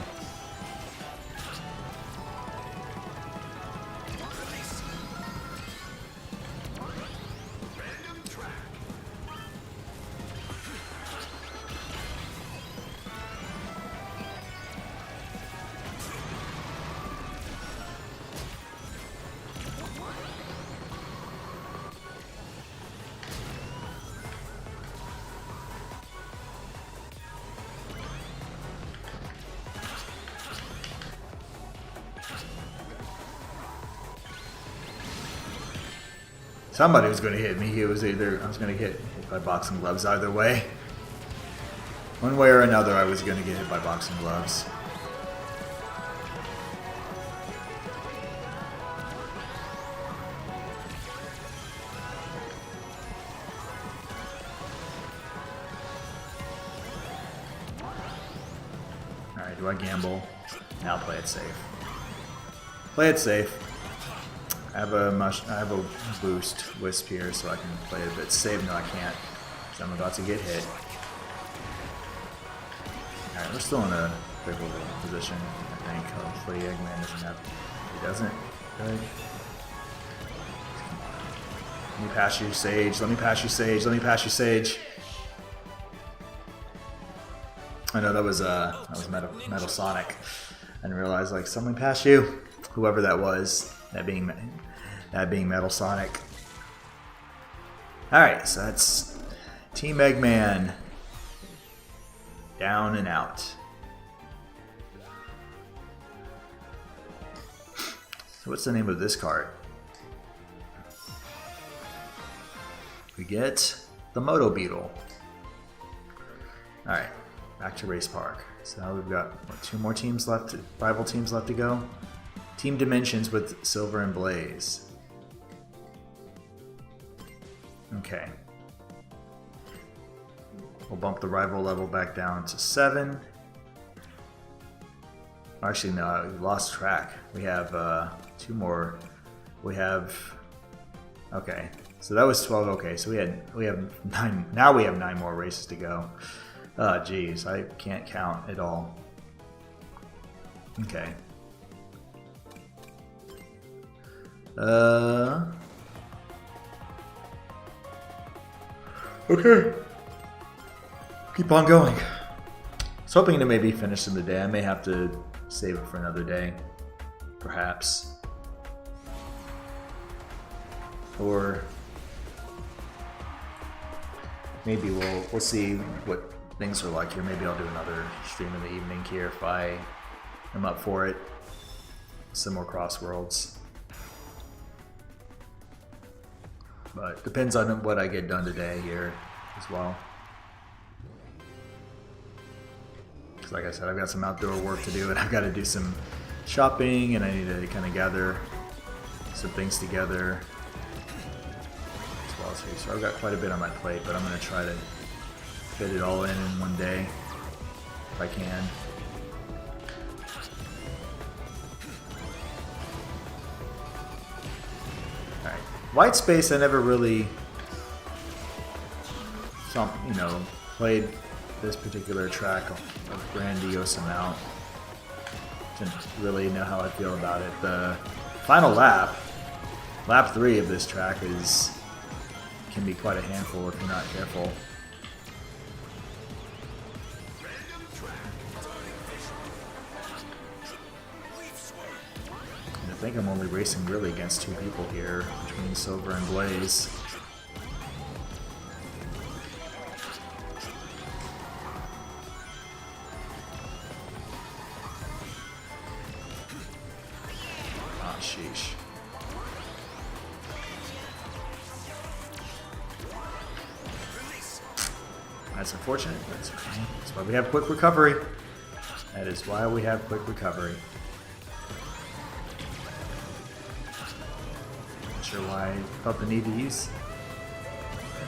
Somebody was going to hit me. It was either I was going to get hit by boxing gloves either way. One way or another, I was going to get hit by boxing gloves. Alright, do I gamble? Now play it safe. Play it safe. I have a boost wisp here, so I can play a bit safe. No, I can't, because I'm about to get hit. Alright, we're still in a favorable position, I think. Hopefully Eggman doesn't have... He doesn't. Good. me pass you, Sage. Let me pass you, Sage. Let me pass you, Sage. I know that was Metal Sonic. I didn't realize, like, someone pass you, whoever that was. That being Metal Sonic. All right, so that's Team Eggman down and out. So what's the name of this card? We get the Moto Beetle. All right, back to Race Park. So now we've got what, 2 more teams left, rival teams left to go. Team Dimensions with Silver and Blaze. Okay. We'll bump the rival level back down to 7. Actually, no, we lost track. We have 2 more. We have. Okay, so that was 12. Okay, so we have 9. Now we have 9 more races to go. Oh, geez, I can't count at all. Okay. Okay. Keep on going. I was hoping to maybe finish in the day. I may have to save it for another day, perhaps. Or maybe we'll see what things are like here. Maybe I'll do another stream in the evening here if I am up for it. Some more CrossWorlds. But depends on what I get done today here as well. Because like I said, I've got some outdoor work to do and I've got to do some shopping and I need to kind of gather some things together as well. So I've got quite a bit on my plate, but I'm going to try to fit it all in one day if I can. Alright. White Space I never really played this particular track a grandiose amount. Didn't really know how I feel about it. The final lap 3 of this track can be quite a handful if you're not careful. And I think I'm only racing really against 2 people here, between Silver and Blaze. Oh, sheesh. That's unfortunate, but it's okay. That's why we have quick recovery. That is why we have quick recovery. Not sure why I felt the need to use,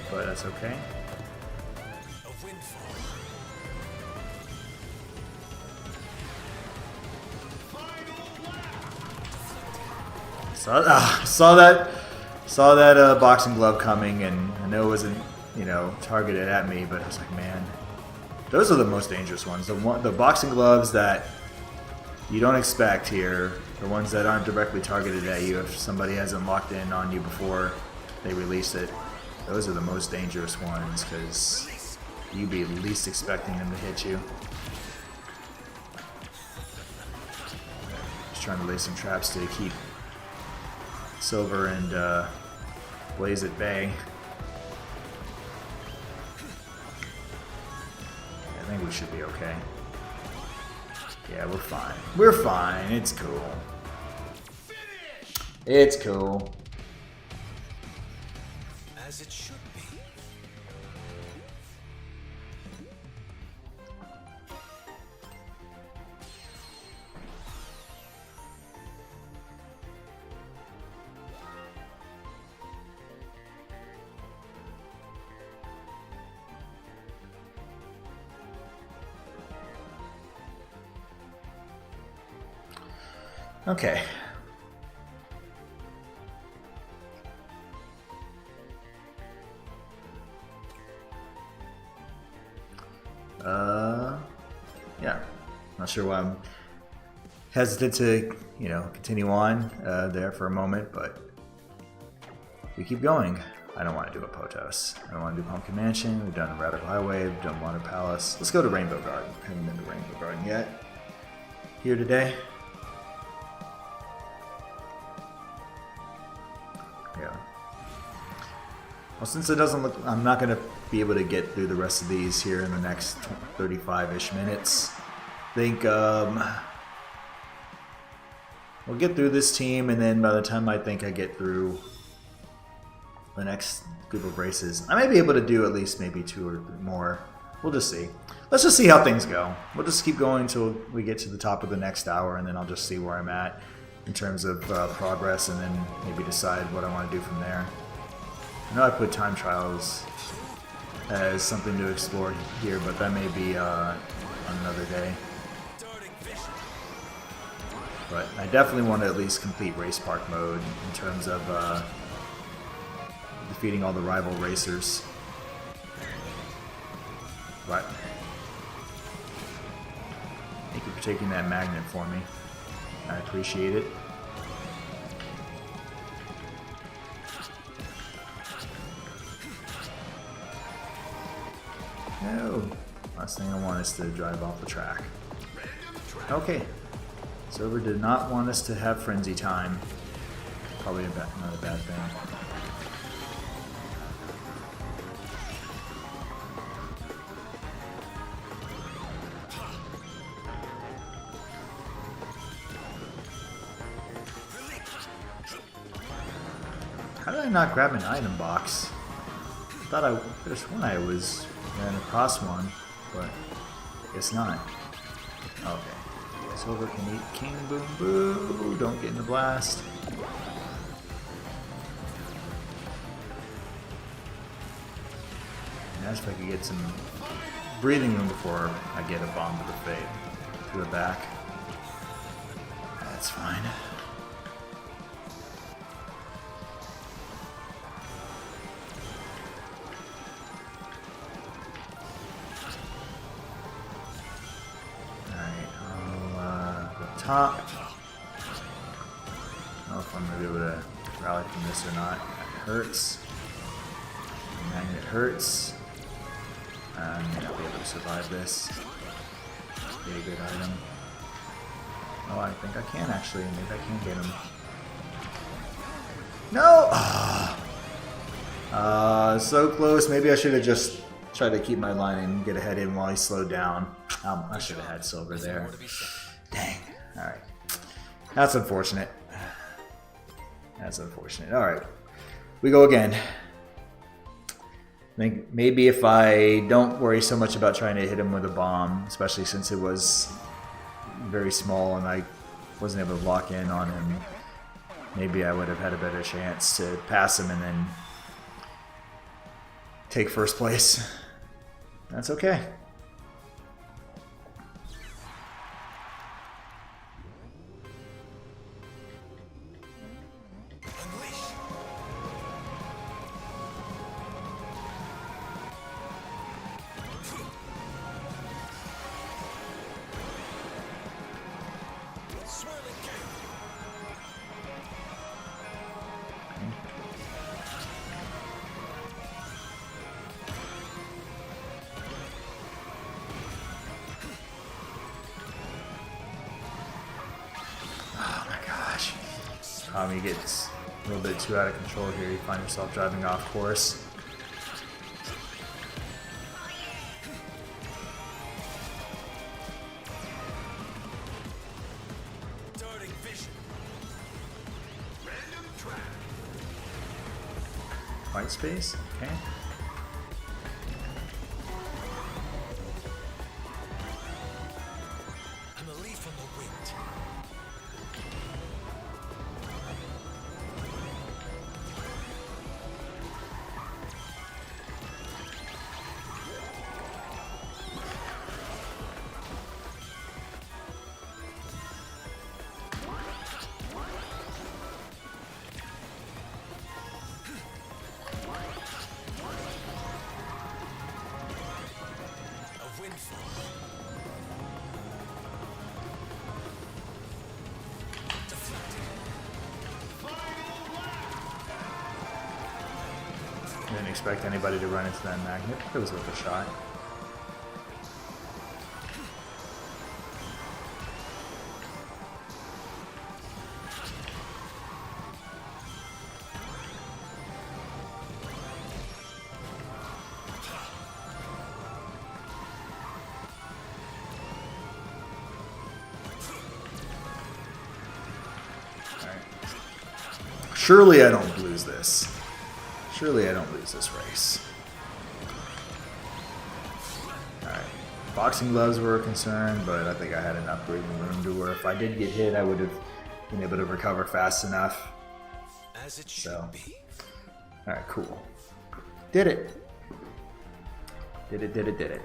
but that's okay. Saw that boxing glove coming, and I know it wasn't targeted at me, but I was like, man, those are the most dangerous ones. The boxing gloves that you don't expect here, the ones that aren't directly targeted at you if somebody hasn't locked in on you before they release it. Those are the most dangerous ones because you'd be least expecting them to hit you. Just trying to lay some traps to keep Silver and Blaze at bay. I think we should be okay. Yeah, we're fine. We're fine. It's cool. It's cool. As it should be. Okay. Yeah. Not sure why I'm hesitant to, continue on there for a moment, but we keep going. I don't want to do a Potos. I don't want to do Pumpkin Mansion. We've done Radical Highway. We've done Water Palace. Let's go to Rainbow Garden. I haven't been to Rainbow Garden yet. Here today. Yeah. Well, since it doesn't look... I'm not going to be able to get through the rest of these here in the next 35-ish minutes. I think we'll get through this team, and then by the time I think I get through the next group of races, I may be able to do at least maybe 2 or 3 more. We'll just see. Let's just see how things go. We'll just keep going until we get to the top of the next hour, and then I'll just see where I'm at in terms of progress, and then maybe decide what I want to do from there. I know I put time trials as something to explore here, but that may be on another day. But I definitely want to at least complete race park mode in terms of defeating all the rival racers. Right. Thank you for taking that magnet for me. I appreciate it. No. Last thing I want is to drive off the track. Okay. Silver did not want us to have frenzy time. Probably not a bad thing. How did I not grab an item box? I thought I could have sworn I was ran across one, but I guess not. Okay. Silver can eat King Boom Boo. Don't get in the blast. Imagine if I could get some breathing room before I get a bomb to the face, to the back. That's fine. Top. I don't know if I'm going to be able to rally from this or not. That hurts. The magnet hurts. I may not be able to survive this. Be a good item. Oh, I think I can actually. Maybe I can get him. No! So close. Maybe I should have just tried to keep my line and get ahead of him while he slowed down. I should have had silver there. Dang. Alright. That's unfortunate. That's unfortunate. Alright. We go again. I think maybe if I don't worry so much about trying to hit him with a bomb, especially since it was very small and I wasn't able to lock in on him, maybe I would have had a better chance to pass him and then take first place. That's okay. You get a little bit too out of control here. You find yourself driving off course. White space? Okay. Didn't expect anybody to run into that magnet. It was worth a shot. Surely I don't lose this. Surely I don't lose this race. Alright. Boxing gloves were a concern, but I think I had enough breathing room to where if I did get hit, I would have been able to recover fast enough. As it should be. Alright, cool. Did it. Did it.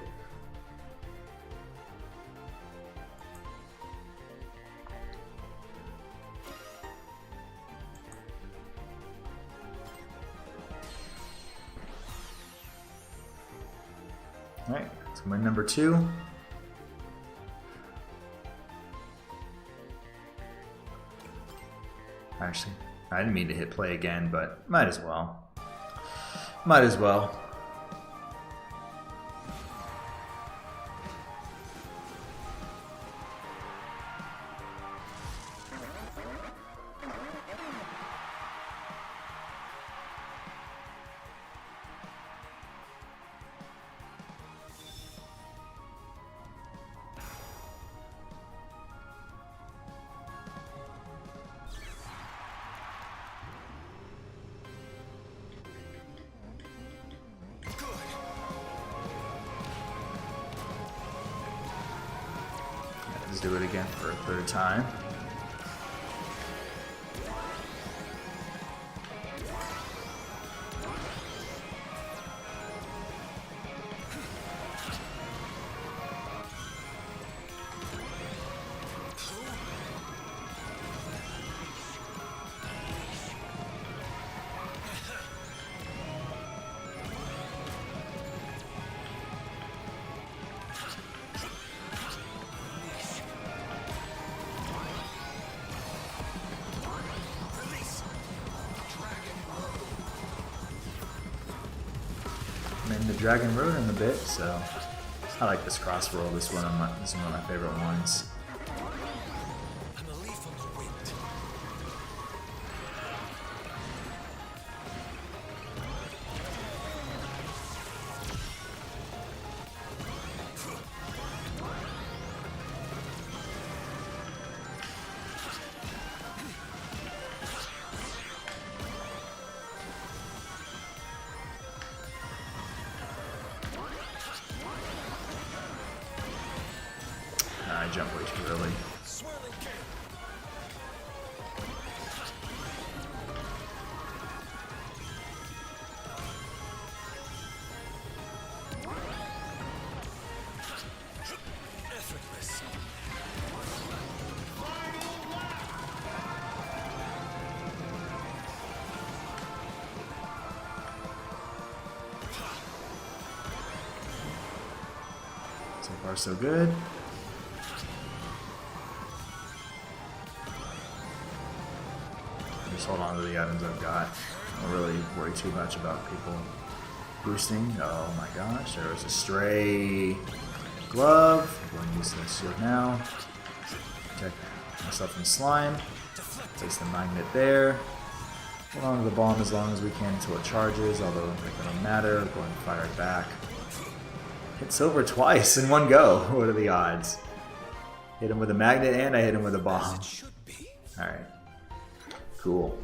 Alright, so win number 2. Actually, I didn't mean to hit play again, but might as well. Might as well. Let's do it again for a third time. In the Dragon Road in a bit, so I like this CrossWorld. This is one of my favorite ones. I'm a leaf on the wind. I jumped way too early. Swirling gale. Effortless. So far, so good. Just hold on to the items I've got. I don't really worry too much about people boosting. Oh my gosh, there was a stray glove. I'm going to use the shield now. Protect myself from slime. Place the magnet there. Hold on to the bomb as long as we can until it charges, although it doesn't matter. Go and fire it back. Hit silver twice in one go. What are the odds? Hit him with a magnet and I hit him with a bomb. It should be. Alright. Cool.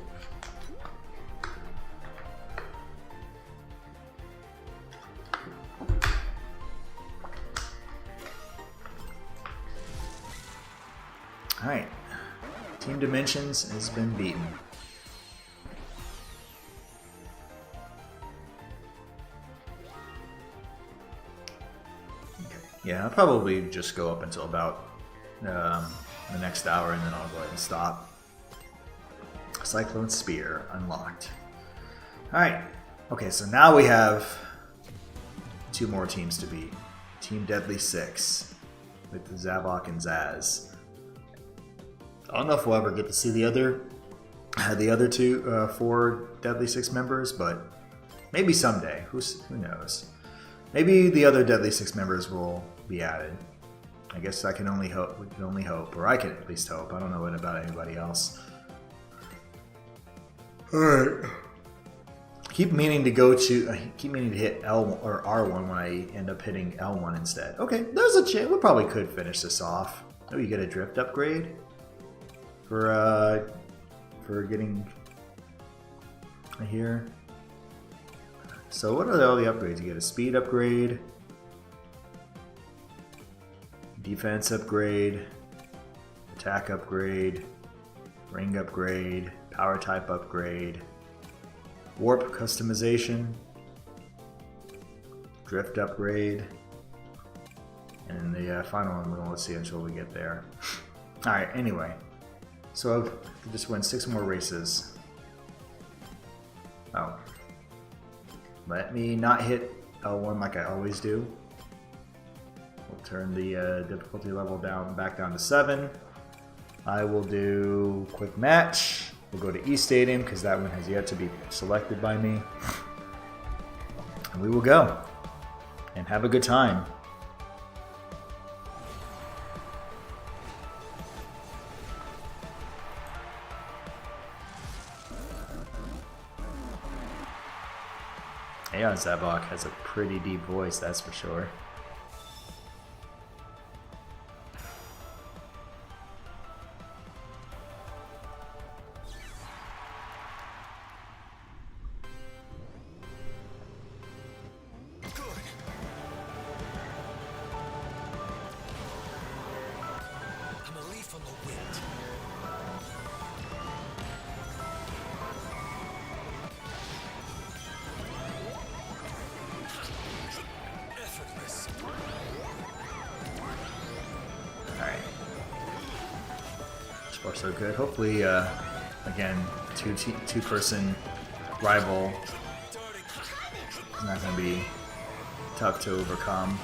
Alright. Team Dimensions has been beaten. Okay. Yeah, I'll probably just go up until about the next hour and then I'll go ahead and stop. Cyclone Spear unlocked. Alright. Okay, so now we have 2 more teams to beat. Team Deadly 6 with Zavok and Zaz. I don't know if we'll ever get to see the other 4 Deadly 6 members, but Maybe someday. Who knows? Maybe the other Deadly Six members will be added. I guess I can only hope. We can only hope, or I can at least hope. I don't know what about anybody else. All right. Keep meaning to go to. I keep meaning to hit L or R1 when I end up hitting L1 instead. Okay, there's a chance. We probably could finish this off. Oh, you get a drift upgrade for getting here. So what are all the upgrades? You get a speed upgrade, defense upgrade, attack upgrade, ring upgrade, power type upgrade, warp customization, drift upgrade, and the final one we won't see until we get there. Alright, anyway. So I just win 6 more races. Oh. Let me not hit L1 like I always do. We'll turn the difficulty level back down to 7. I will do quick match. We'll go to E Stadium because that one has yet to be selected by me. And we will go and have a good time. Aeon Zavok has a pretty deep voice, that's for sure. I'm a leaf on the wind. Effortless. Alright. So far so good. Hopefully, again, two-person rival is not going to be tough to overcome.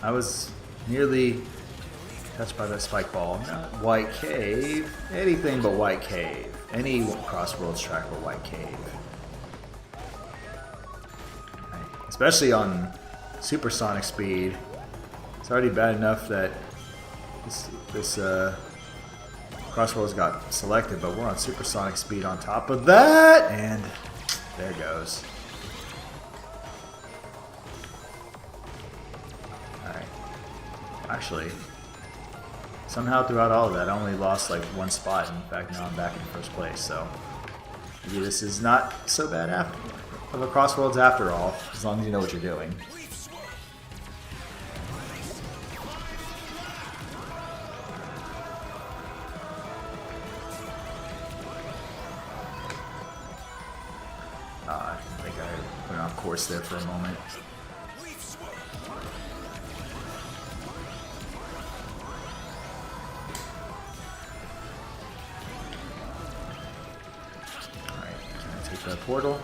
I was nearly touched by that spike ball. Not White Cave. Anything but White Cave. Any CrossWorlds track but White Cave. Especially on supersonic speed. It's already bad enough that this CrossWorlds got selected, but we're on supersonic speed on top of that, and there goes. Actually, somehow throughout all of that, I only lost like 1 spot. In fact, now I'm back in first place. So maybe this is not so bad of a CrossWorlds after all, as long as you know what you're doing. I think I went off course there for a moment. The portal.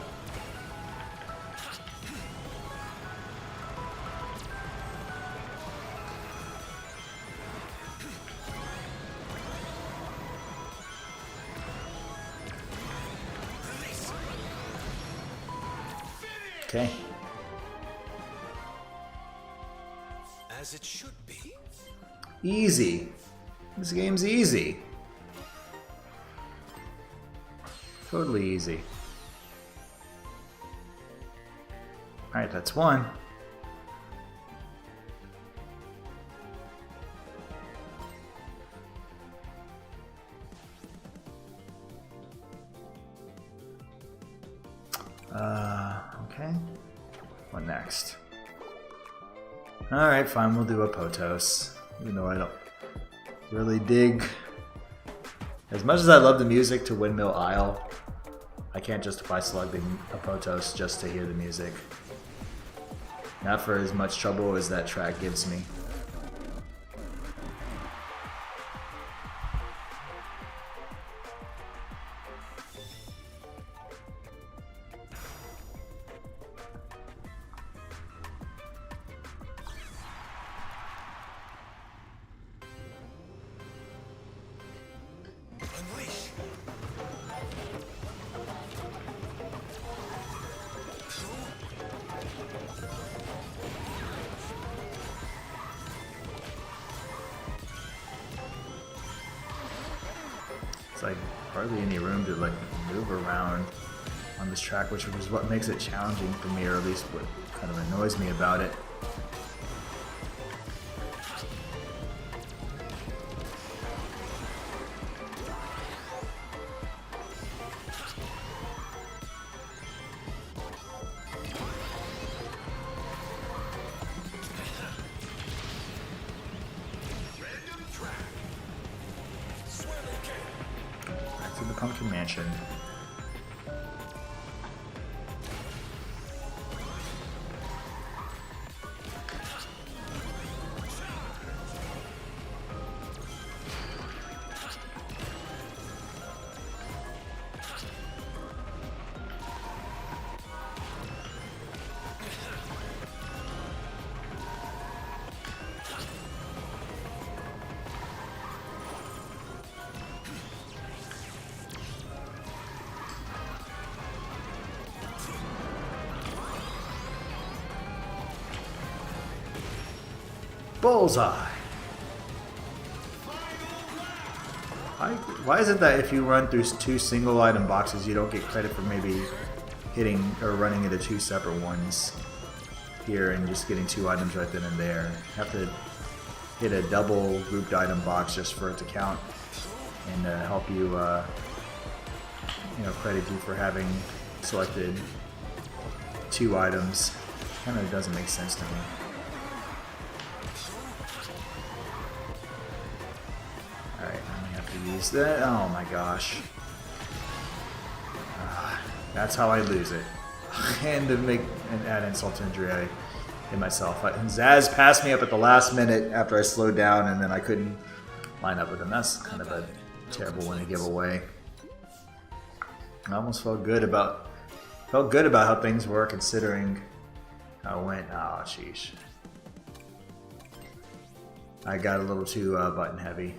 Okay. As it should be. Easy. This game's easy. Totally easy. Alright, that's 1. Okay. What next? Alright, fine, we'll do a Potos. Even though I don't really dig. As much as I love the music to Windmill Isle, I can't justify selecting a Potos just to hear the music. Not for as much trouble as that track gives me. It's like hardly any room to like move around on this track, which is what makes it challenging for me, or at least what kind of annoys me about it. Back to the Pumpkin Mansion. Bullseye! Why is it that if you run through 2 single item boxes, you don't get credit for maybe hitting or running into 2 separate ones here and just getting 2 items right then and there? You have to hit a double grouped item box just for it to count and help you, credit you for having selected 2 items. Kind of doesn't make sense to me. Use that. Oh my gosh. That's how I lose it. And to make an add insult to injury, I hit myself. Zaz passed me up at the last minute after I slowed down, and then I couldn't line up with him. That's kind of a terrible one to give away. I almost felt good about how things were considering how it went. Oh, sheesh. I got a little too button heavy.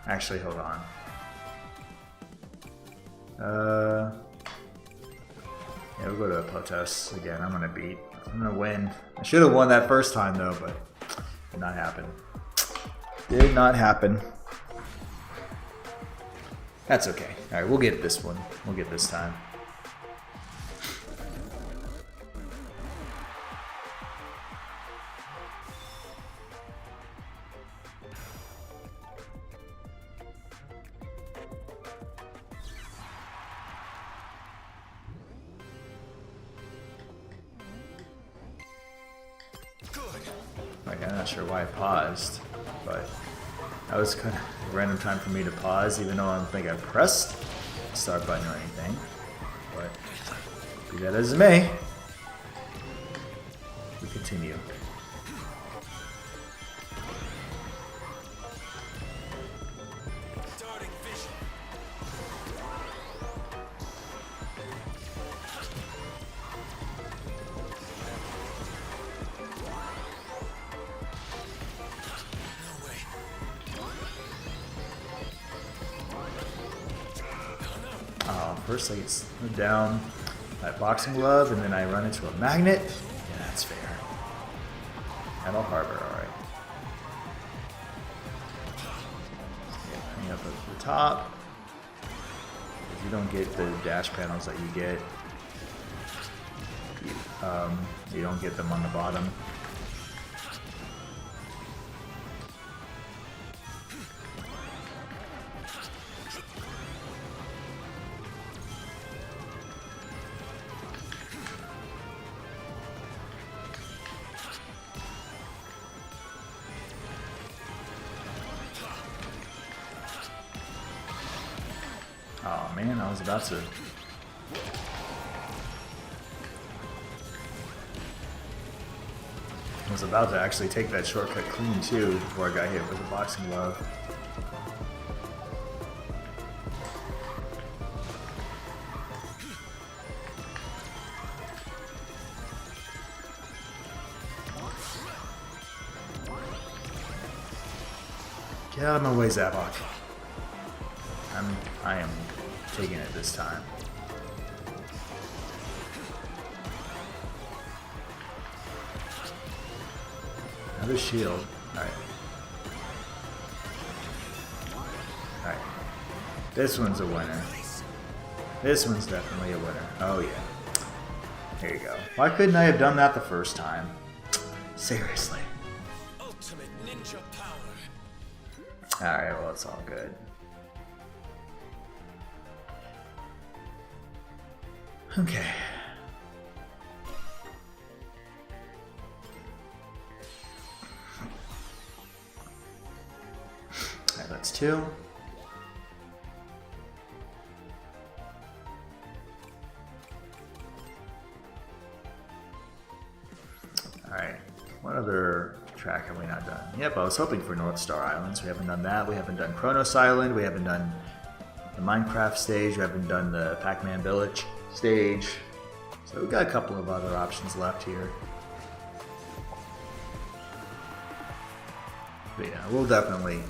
Actually, hold on. Yeah, we'll go to Potos again. I'm gonna win. I should have won that first time though, but did not happen. Did not happen. That's okay. All right, we'll get this one. We'll get this time. Like, I'm not sure why I paused, but that was kind of a random time for me to pause, even though I don't think I pressed the start button or anything. But be that as it may, we continue. First I get down that boxing glove, and then I run into a magnet. Yeah, that's fair. Metal Harbor, alright. Hang up at the top. If you don't get the dash panels that you get, you don't get them on the bottom. Oh man, I was about to. I was about to actually take that shortcut clean too before I got hit with the boxing glove. Get out of my way, Zabok. I am taking it this time. Another shield. Alright. Alright. This one's a winner. This one's definitely a winner. Oh yeah. There you go. Why couldn't I have done that the first time? Seriously. Ultimate ninja power. Alright, well, it's all good. Okay. Alright, that's 2. Alright, what other track have we not done? Yep, I was hoping for North Star Islands. We haven't done that. We haven't done Kronos Island. We haven't done the Minecraft stage. We haven't done the Pac-Man Village stage. So we've got a couple of other options left here. But yeah, we'll definitely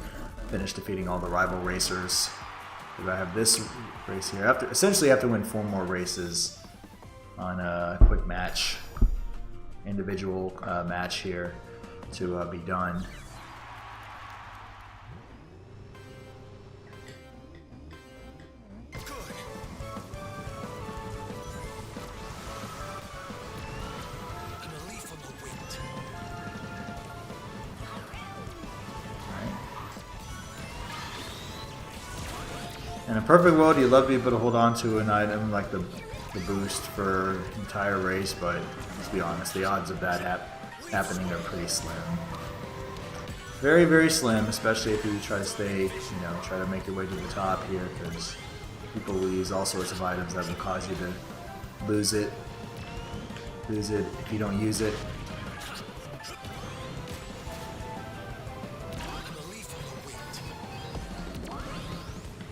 finish defeating all the rival racers. I have this race here. Essentially, I have to win 4 more races on a quick match, individual match here to be done. In a perfect world, you'd love to be able to hold on to an item like the boost for entire race, but let's be honest, the odds of that happening are pretty slim. Very, very slim, especially if you try to stay, try to make your way to the top here, because people will use all sorts of items that will cause you to lose it if you don't use it.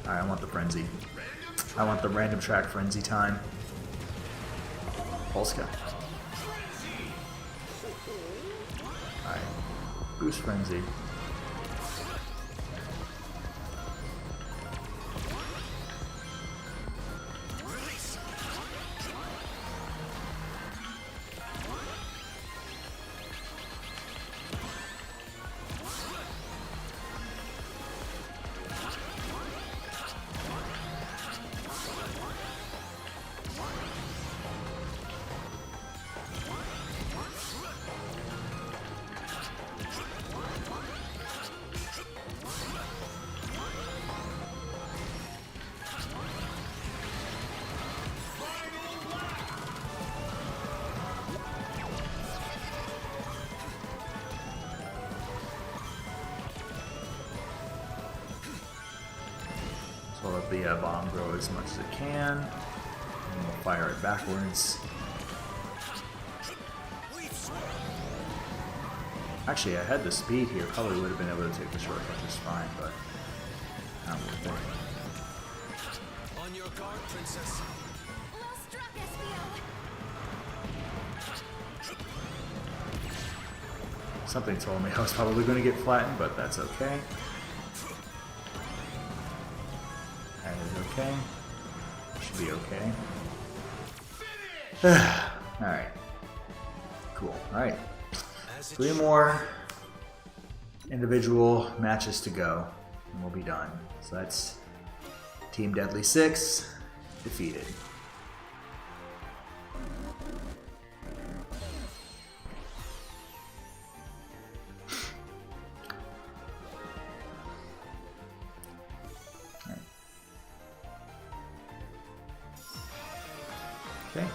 Alright, I want the frenzy. I want the random track frenzy time. Polska. Alright. Boost frenzy. So let the bomb grow as much as it can, and we'll fire it backwards. Actually, I had the speed here, probably would have been able to take the shortcut just fine, but not worth it. On your guard, princess. Something told me I was probably going to get flattened, but that's okay. That is okay. Should be okay. Alright. Cool. Alright. 3 more individual matches to go, and we'll be done. So that's Team Deadly 6 defeated. Okay.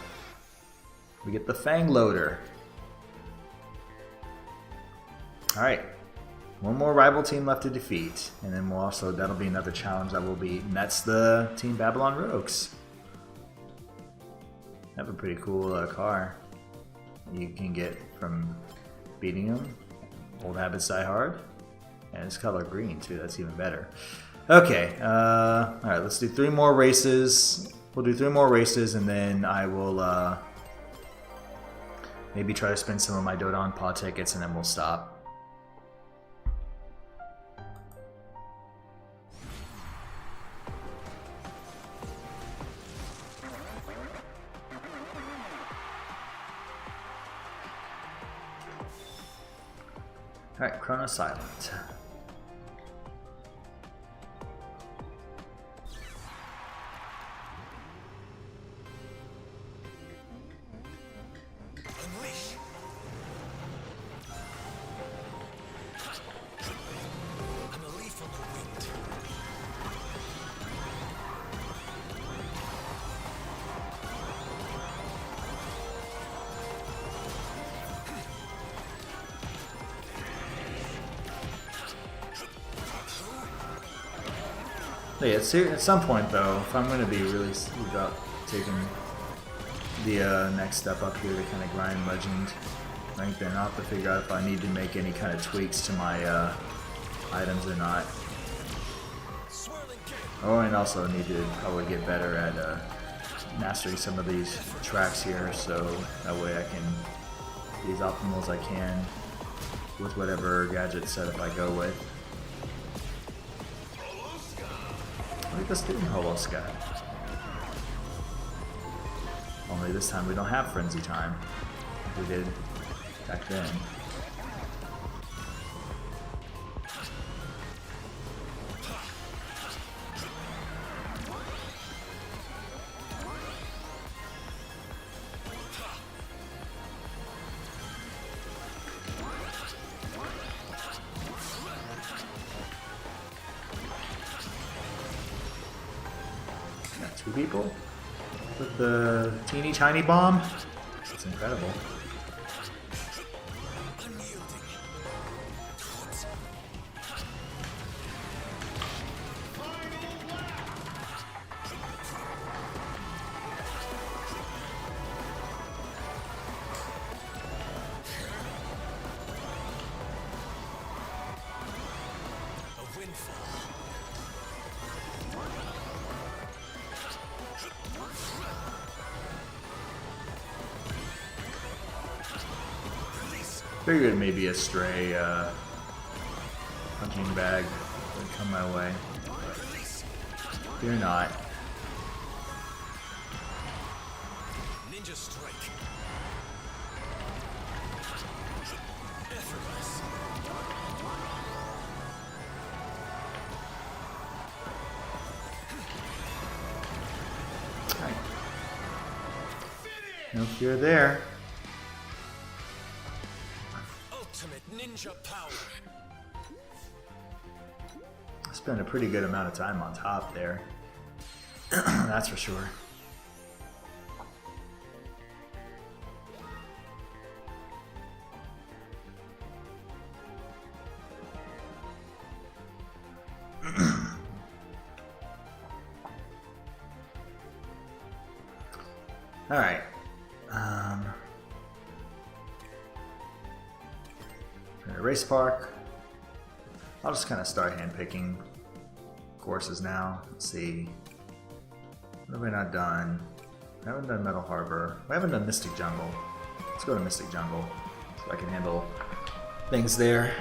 We get the Fang Loader. Alright. 1 more rival team left to defeat. And then we'll also, that'll be another challenge that we'll beat. And that's the Team Babylon Rogues. They have a pretty cool car you can get from beating them. Old Habits Die Hard. And it's color green too, that's even better. Okay, alright, let's do 3 more races. We'll do 3 more races, and then I will maybe try to spend some of my Dodon Paw tickets, and then we'll stop. Alright, Chrono Silent. Unleash. I'm a leaf on the wind. Yeah, at some point though, if I'm going to be really serious about taking the next step up here to kind of grind legend, right, then I'll have to figure out if I need to make any kind of tweaks to my items or not. Swirling gale. Oh, and also need to probably get better at mastering some of these tracks here, so that way I can be as optimal as I can with whatever gadget setup I go with. Look at this doing Holo Sky. Only this time we don't have Frenzy Time. Like we did back then. Got 2 people with the teeny tiny bomb. It's incredible. Unyielding. A windfall. Release. Figured maybe a stray punching bag would come my way. Release. Fear not. Ninja strike. Effortless. Right. No fear there. Ultimate ninja power. Spent a pretty good amount of time on top there. That's for sure. All right. Race park. I'll just kind of start handpicking courses now. Let's see. What have we not done? We haven't done Metal Harbor. We haven't done Mystic Jungle. Let's go to Mystic Jungle so I can handle things there.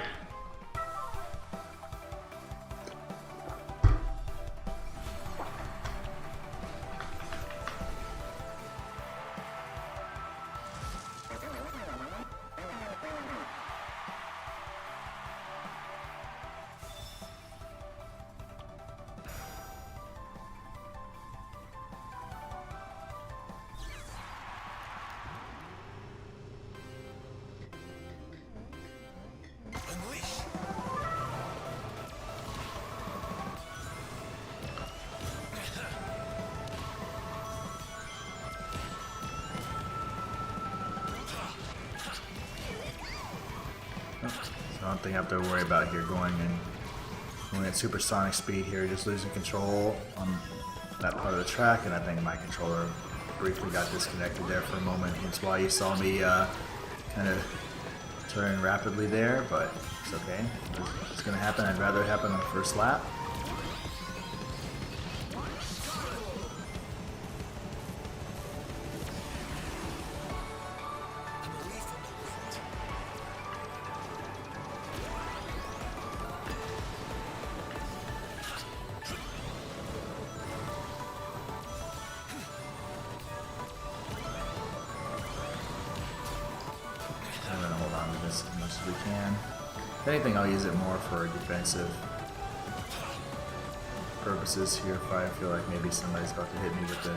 Unleash. So I don't think I have to worry about here going at supersonic speed here, just losing control on that part of the track, and I think my controller briefly got disconnected there for a moment. That's why you saw me kind of turn rapidly there, but it's okay. It's going to happen. I'd rather it happen on the first lap. I'm a leaf on the wind. I'm going to hold on to this as much as we can. If anything, I'll use it more for defensive purposes here if I feel like maybe somebody's about to hit me with the...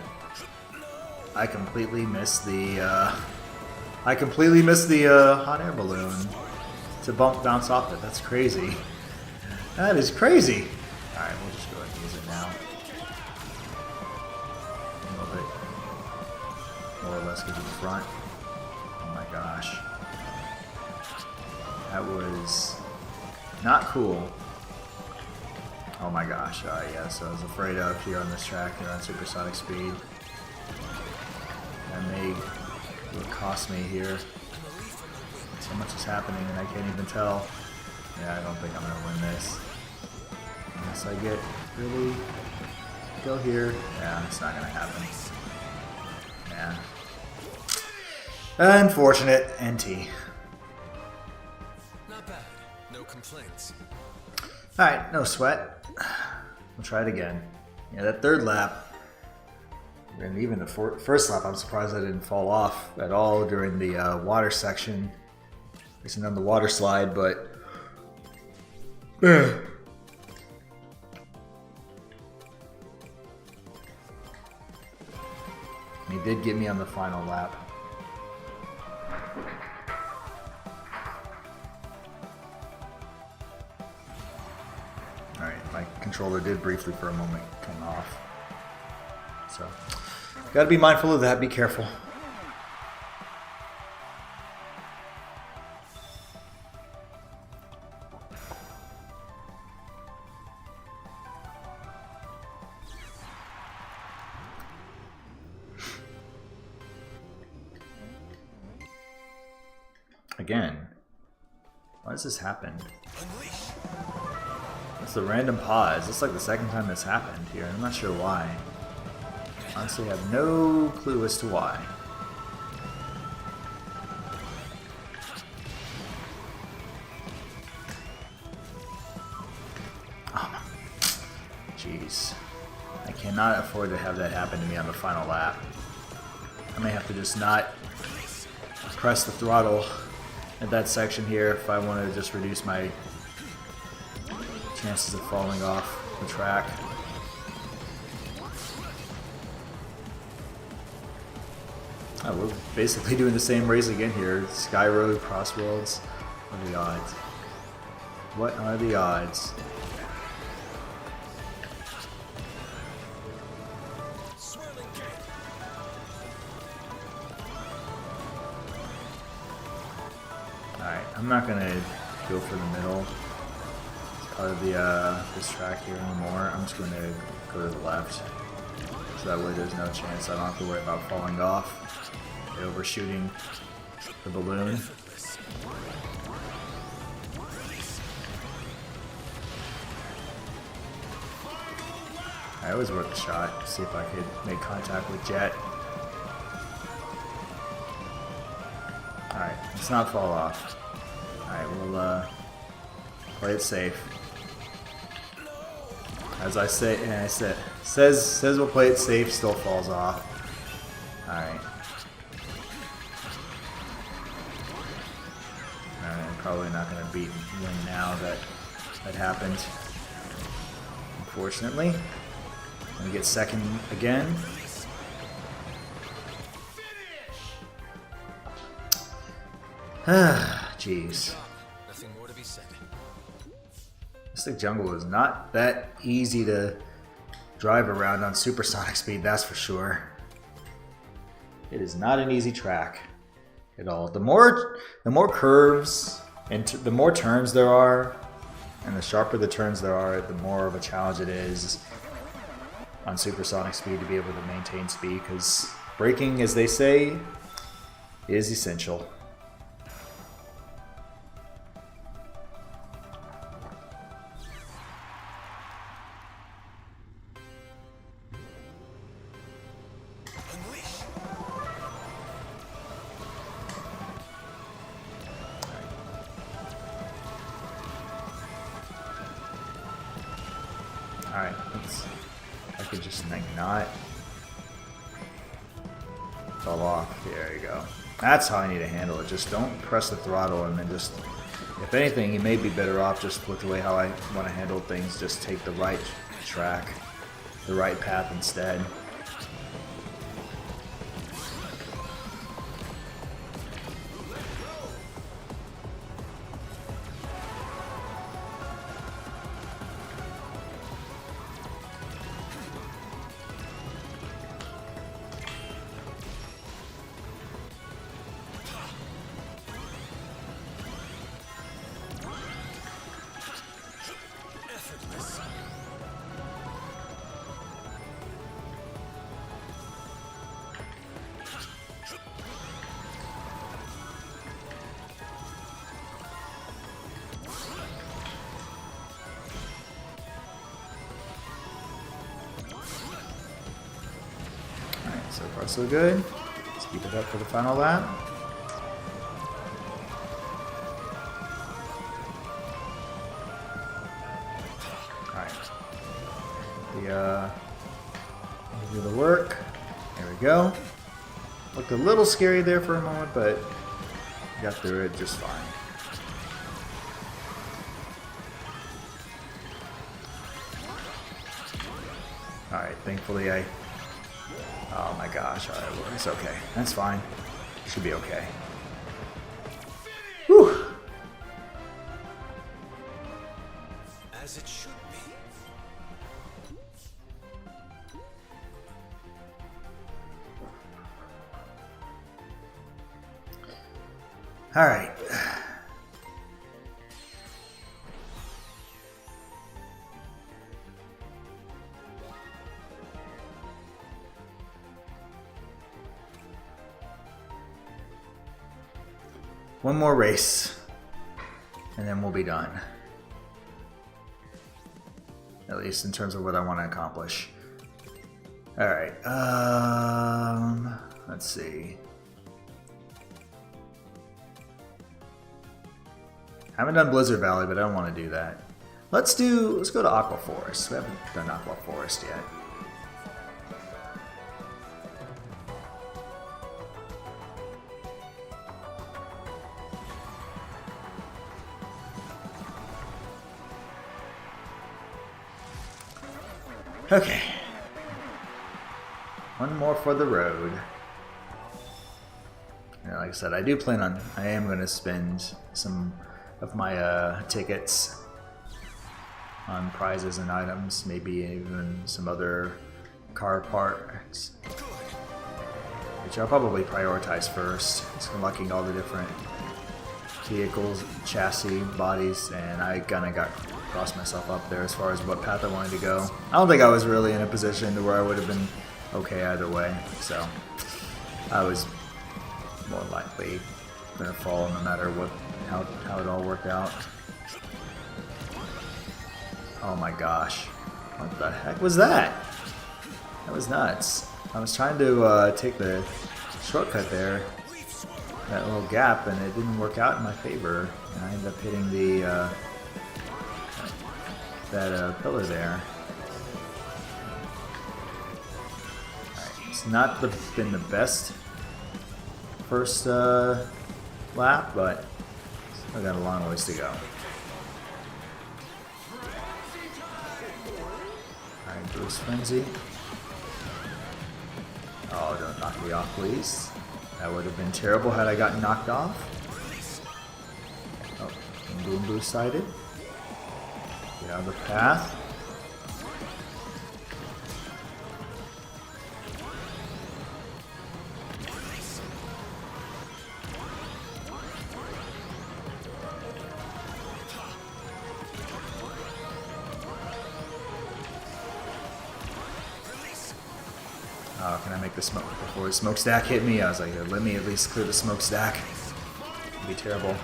I completely missed the hot air balloon to bounce off it. That's crazy. That is crazy. Alright, we'll just go ahead and use it now. A little bit more or less get to the front. Oh my gosh. That was not cool. Oh my gosh. Alright, yeah, so I was afraid of here on this track here on supersonic speed. That may cost me here. So much is happening and I can't even tell. Yeah, I don't think I'm gonna win this. Unless I get really go here. Yeah, it's not gonna happen. Yeah. Unfortunate. NT. Not bad. No complaints. Alright, no sweat. We'll try it again. Yeah, that third lap, and even the first lap, I'm surprised I didn't fall off at all during the water section. Racing on the water slide, but... He did get me on the final lap. Alright, my controller did briefly for a moment come off. So, gotta be mindful of that, be careful. Again, why does this happen? It's the random pause. It's like the second time this happened here. I'm not sure why. Honestly, I have no clue as to why. Oh, jeez. I cannot afford to have that happen to me on the final lap. I may have to just not press the throttle at that section here if I want to just reduce my chances of falling off the track. Oh, we're basically doing the same race again here. Sky Road, CrossWorlds. What are the odds? What are the odds? Alright, I'm not gonna go for the middle as part of the this track here anymore. I'm just gonna go to the left. So that way there's no chance I don't have to worry about falling off, overshooting the balloon. I always worth a shot, see if I could make contact with Jet. Alright, let's not fall off. Alright, we'll play it safe. As I say, and I says we'll play it safe, still falls off. Alright. Alright, I'm probably not gonna win now that happened. Unfortunately. I'm gonna get second again. Jeez. Nothing more to be said. Mystic Jungle is not that easy to drive around on supersonic speed, that's for sure. It is not an easy track at all. The more curves and the more turns there are, and the sharper the turns there are, the more of a challenge it is on supersonic speed to be able to maintain speed, because braking, as they say, is essential. Alright, I could just think not fall off. There you go. That's how I need to handle it. Just don't press the throttle and then just If anything, he may be better off just with the way how I want to handle things. Just take the right track, the right path instead. So far so good. Let's keep it up for the final lap. Alright. Do the work. There we go. Looked a little scary there for a moment, but got through it just fine. Alright, thankfully oh my gosh, alright, it's okay. That's fine. Should be okay. Whew. As it should be. Alright. One more race, and then we'll be done. At least in terms of what I want to accomplish. Alright, let's see. Haven't done Blizzard Valley, but I don't want to do that. Let's go to Aqua Forest. We haven't done Aqua Forest yet. Okay. One more for the road. And like I said, I am going to spend some of my tickets on prizes and items, maybe even some other car parts, which I'll probably prioritize first. Just unlocking all the different vehicles, chassis, bodies, and I kind of crossed myself up there as far as what path I wanted to go. I don't think I was really in a position to where I would have been okay either way, so I was more likely gonna fall no matter how it all worked out. Oh my gosh, what the heck was that? That was nuts. I was trying to take the shortcut there, that little gap, and it didn't work out in my favor, and I ended up hitting the that pillar there. Alright, it's not been the best first lap, but still got a long ways to go. Alright, Bruce Frenzy. Oh, don't knock me off, please. That would have been terrible had I gotten knocked off. Oh, and Boom Boo sighted. Get out of the path. Oh, can I make the smoke before the smokestack hit me? I was like, let me at least clear the smokestack. It'd be terrible.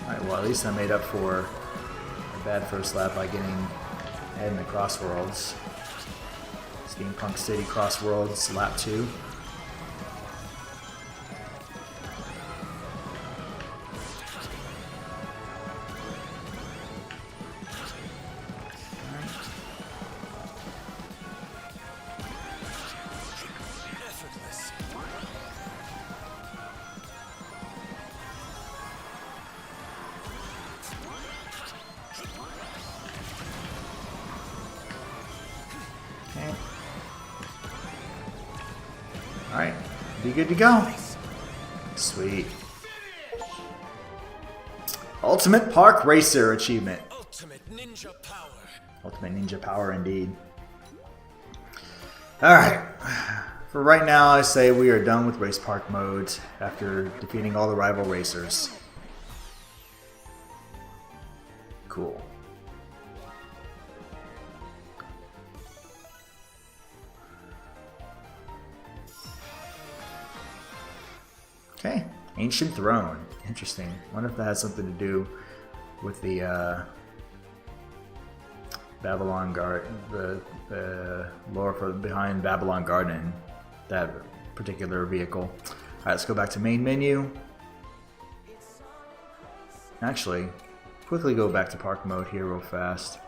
Alright, well at least I made up for a bad first lap by getting ahead in the CrossWorlds. Steampunk City CrossWorlds lap 2. Alright, be good to go. Sweet. Ultimate Park Racer achievement. Ultimate ninja power. Ultimate ninja power indeed. Alright. For right now, I say we are done with race park modes after defeating all the rival racers. Cool. Okay, Ancient Throne. Interesting. Wonder if that has something to do with the Babylon Garden, the lore behind Babylon Garden, that particular vehicle. Alright, let's go back to main menu. Actually, quickly go back to park mode here real fast.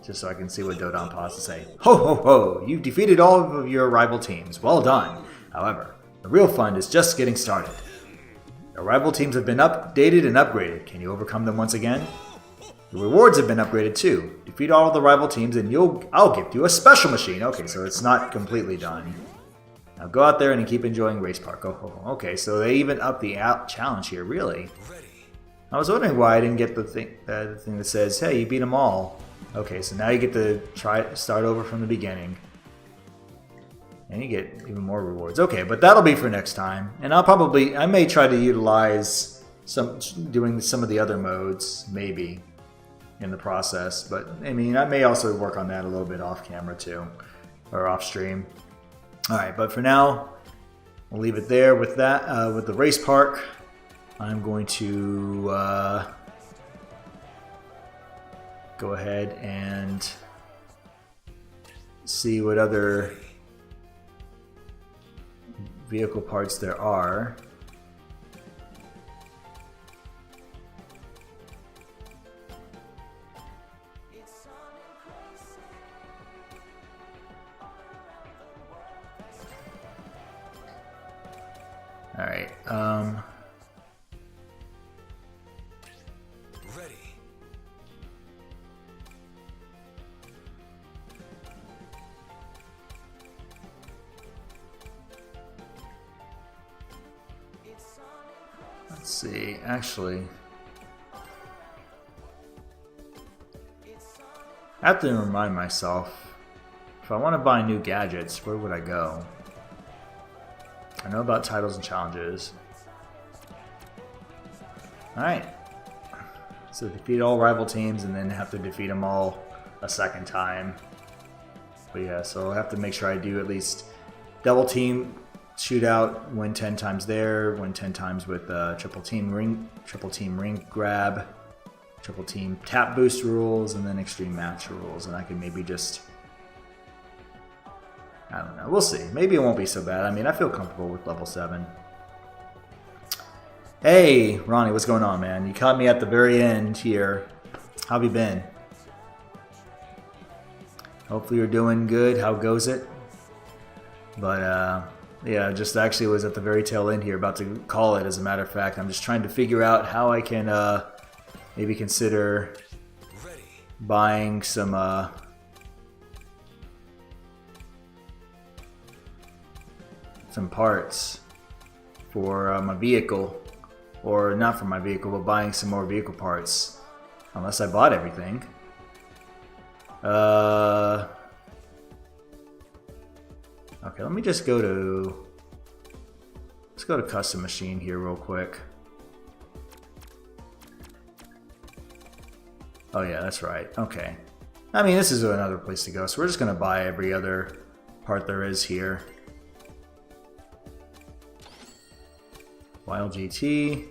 Just so I can see what Dodon Paws to say. Ho ho ho! You've defeated all of your rival teams. Well done. However, the real fun is just getting started. Your rival teams have been updated and upgraded. Can you overcome them once again? The rewards have been upgraded too. Defeat all of the rival teams and I'll give you a special machine. Okay, so it's not completely done. Now go out there and keep enjoying Race Park. Oh, okay, so they even upped the challenge here, really? I was wondering why I didn't get the thing that says, hey, you beat them all. Okay, so now you get to start over from the beginning. And you get even more rewards. Okay, but that'll be for next time. And I may try to utilize doing some of the other modes, maybe, in the process. But, I mean, I may also work on that a little bit off camera too, or off stream. Alright, but for now, we'll leave it there with that. With the race park, I'm going to go ahead and see what other vehicle parts there are. All right. Ready. Let's see. Actually, I have to remind myself, if I want to buy new gadgets, where would I go? I know about titles and challenges. Alright. So defeat all rival teams and then have to defeat them all a second time. But yeah, so I'll have to make sure I do at least double team shootout, win 10 times there, win 10 times with triple team ring grab, triple team tap boost rules, and then extreme match rules. And I can maybe just, I don't know. We'll see. Maybe it won't be so bad. I mean, I feel comfortable with level 7. Hey, Ronnie, what's going on, man? You caught me at the very end here. How have you been? Hopefully you're doing good. How goes it? But, yeah, just actually was at the very tail end here, about to call it, as a matter of fact. I'm just trying to figure out how I can maybe consider buying some parts for my vehicle, or not for my vehicle, but buying some more vehicle parts, unless I bought everything. Okay, let me just go to, let's go to custom machine here real quick. Oh yeah, that's right. Okay, I mean, this is another place to go, so we're just gonna buy every other part there is here. Wild GT,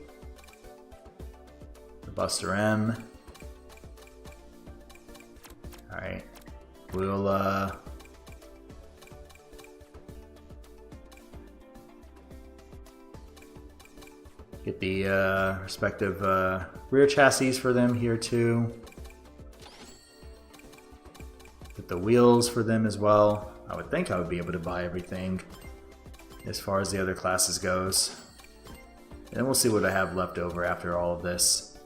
the Buster M. Alright, we'll get the respective rear chassis for them here too. Get the wheels for them as well. I would think I would be able to buy everything as far as the other classes goes. And then we'll see what I have left over after all of this.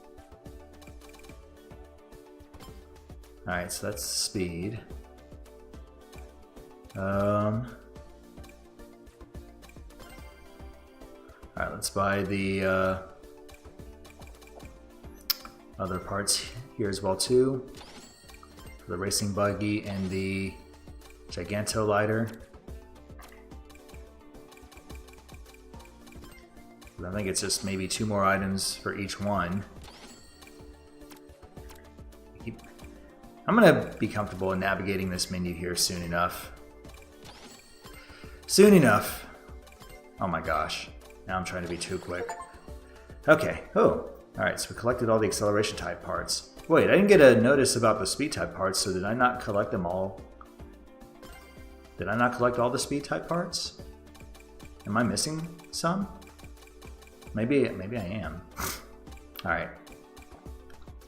Alright, so that's speed. Alright, let's buy the other parts here as well too. For the racing buggy and the Giganto lighter. I think it's just maybe 2 more items for each one. I'm gonna be comfortable in navigating this menu here soon enough. Soon enough. Oh my gosh. Now I'm trying to be too quick. Okay. Oh. Alright, so we collected all the acceleration type parts. Wait, I didn't get a notice about the speed type parts, so did I not collect them all? Did I not collect all the speed type parts? Am I missing some? Maybe I am. Alright.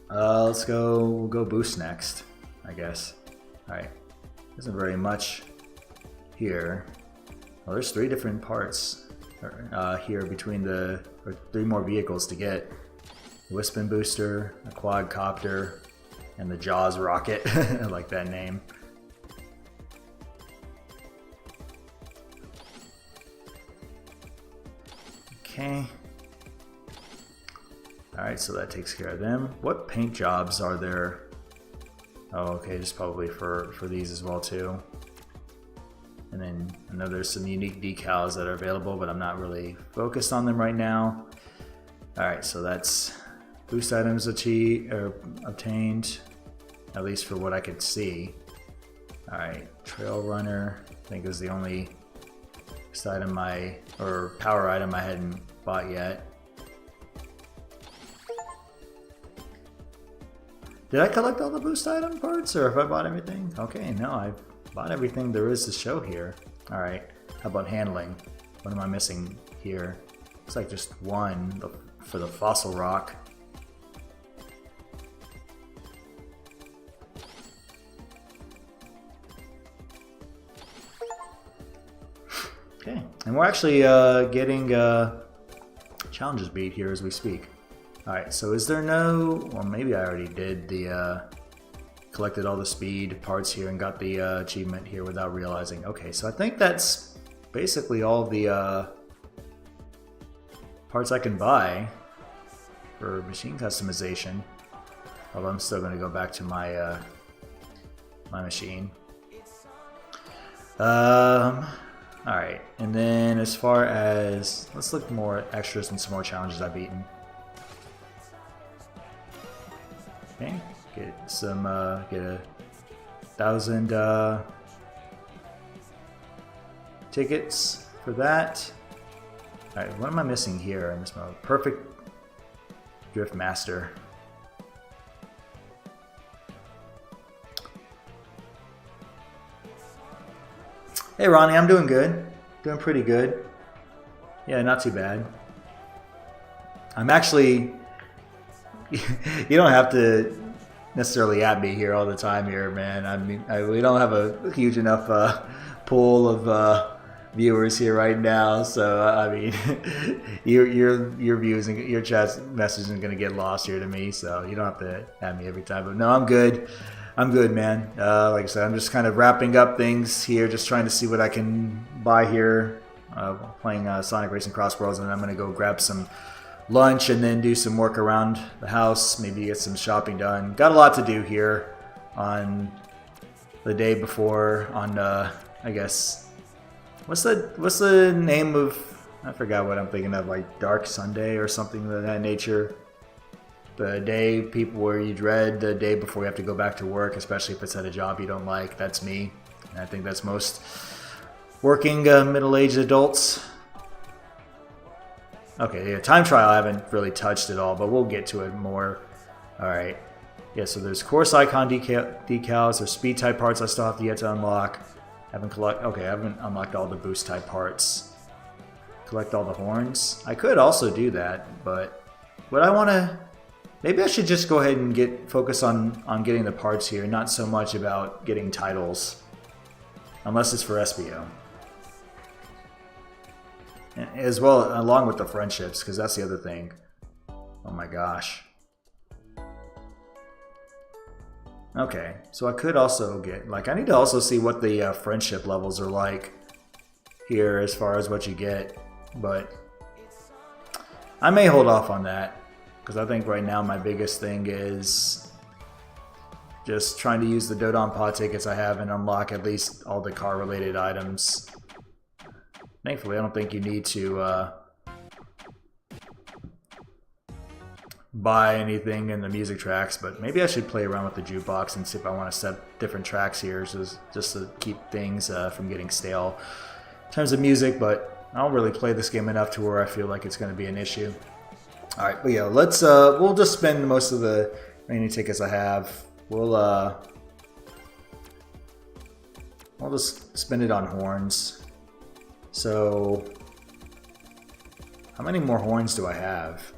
Let's go, we'll go boost next, I guess. Alright. Isn't very much here. Well, there's 3 different parts here between or 3 more vehicles to get. The Wispin Booster, a Quadcopter, and the Jaws rocket. I like that name. Okay. Alright, so that takes care of them. What paint jobs are there? Oh, okay, just probably for these as well too. And then I know there's some unique decals that are available, but I'm not really focused on them right now. Alright, so that's boost items obtained, at least for what I could see. Alright, Trail Runner, I think is the only item or power item I hadn't bought yet. Did I collect all the boost item parts, or have I bought everything? Okay, no, I've bought everything there is to show here. Alright, how about handling? What am I missing here? Looks like just one for the fossil rock. Okay, and we're actually getting challenges beat here as we speak. Alright, so is there no... Well, maybe I already did the... collected all the speed parts here and got the achievement here without realizing. Okay, so I think that's basically all the parts I can buy for machine customization. Although I'm still going to go back to my my machine. Alright, and then as far as... Let's look more at extras and some more challenges I've beaten. Okay, get some, get 1,000 tickets for that. Alright, what am I missing here in this mode? Perfect Drift Master. Hey Ronnie, I'm doing good. Doing pretty good. Yeah, not too bad. I'm actually... You don't have to necessarily at me here all the time here, man. I mean, we don't have a huge enough pool of viewers here right now, so I mean, your views and your chat message isn't gonna get lost here to me, so you don't have to at me every time. But no, I'm good. I'm good, man. Like I said, I'm just kind of wrapping up things here, just trying to see what I can buy here. Playing Sonic Racing CrossWorlds, and then I'm gonna go grab some lunch and then do some work around the house, maybe get some shopping done. Got a lot to do here on the day before, on I guess, what's the name of, I forgot what I'm thinking of, like Dark Sunday or something of that nature. The day people where you dread the day before you have to go back to work, especially if it's at a job you don't like. That's me, and I think that's most working middle-aged adults. Okay, yeah, time trial I haven't really touched at all, but we'll get to it more. Alright. Yeah, so there's course icon decals, there's speed type parts I still have to yet to unlock. I haven't unlocked all the boost type parts. Collect all the horns. I could also do that, but would I want to... Maybe I should just go ahead and focus on getting the parts here, not so much about getting titles. Unless it's for SBO. As well, along with the friendships, because that's the other thing. Oh my gosh. Okay, so I could also get, like, I need to also see what the friendship levels are like here as far as what you get, but I may hold off on that because I think right now my biggest thing is just trying to use the Dodon Pod tickets I have and unlock at least all the car related items. Thankfully, I don't think you need to buy anything in the music tracks, but maybe I should play around with the jukebox and see if I want to set different tracks here just to keep things from getting stale in terms of music, but I don't really play this game enough to where I feel like it's going to be an issue. Alright, but yeah, let's we'll just spend most of the remaining tickets I have. We'll just spend it on horns. So how many more horns do I have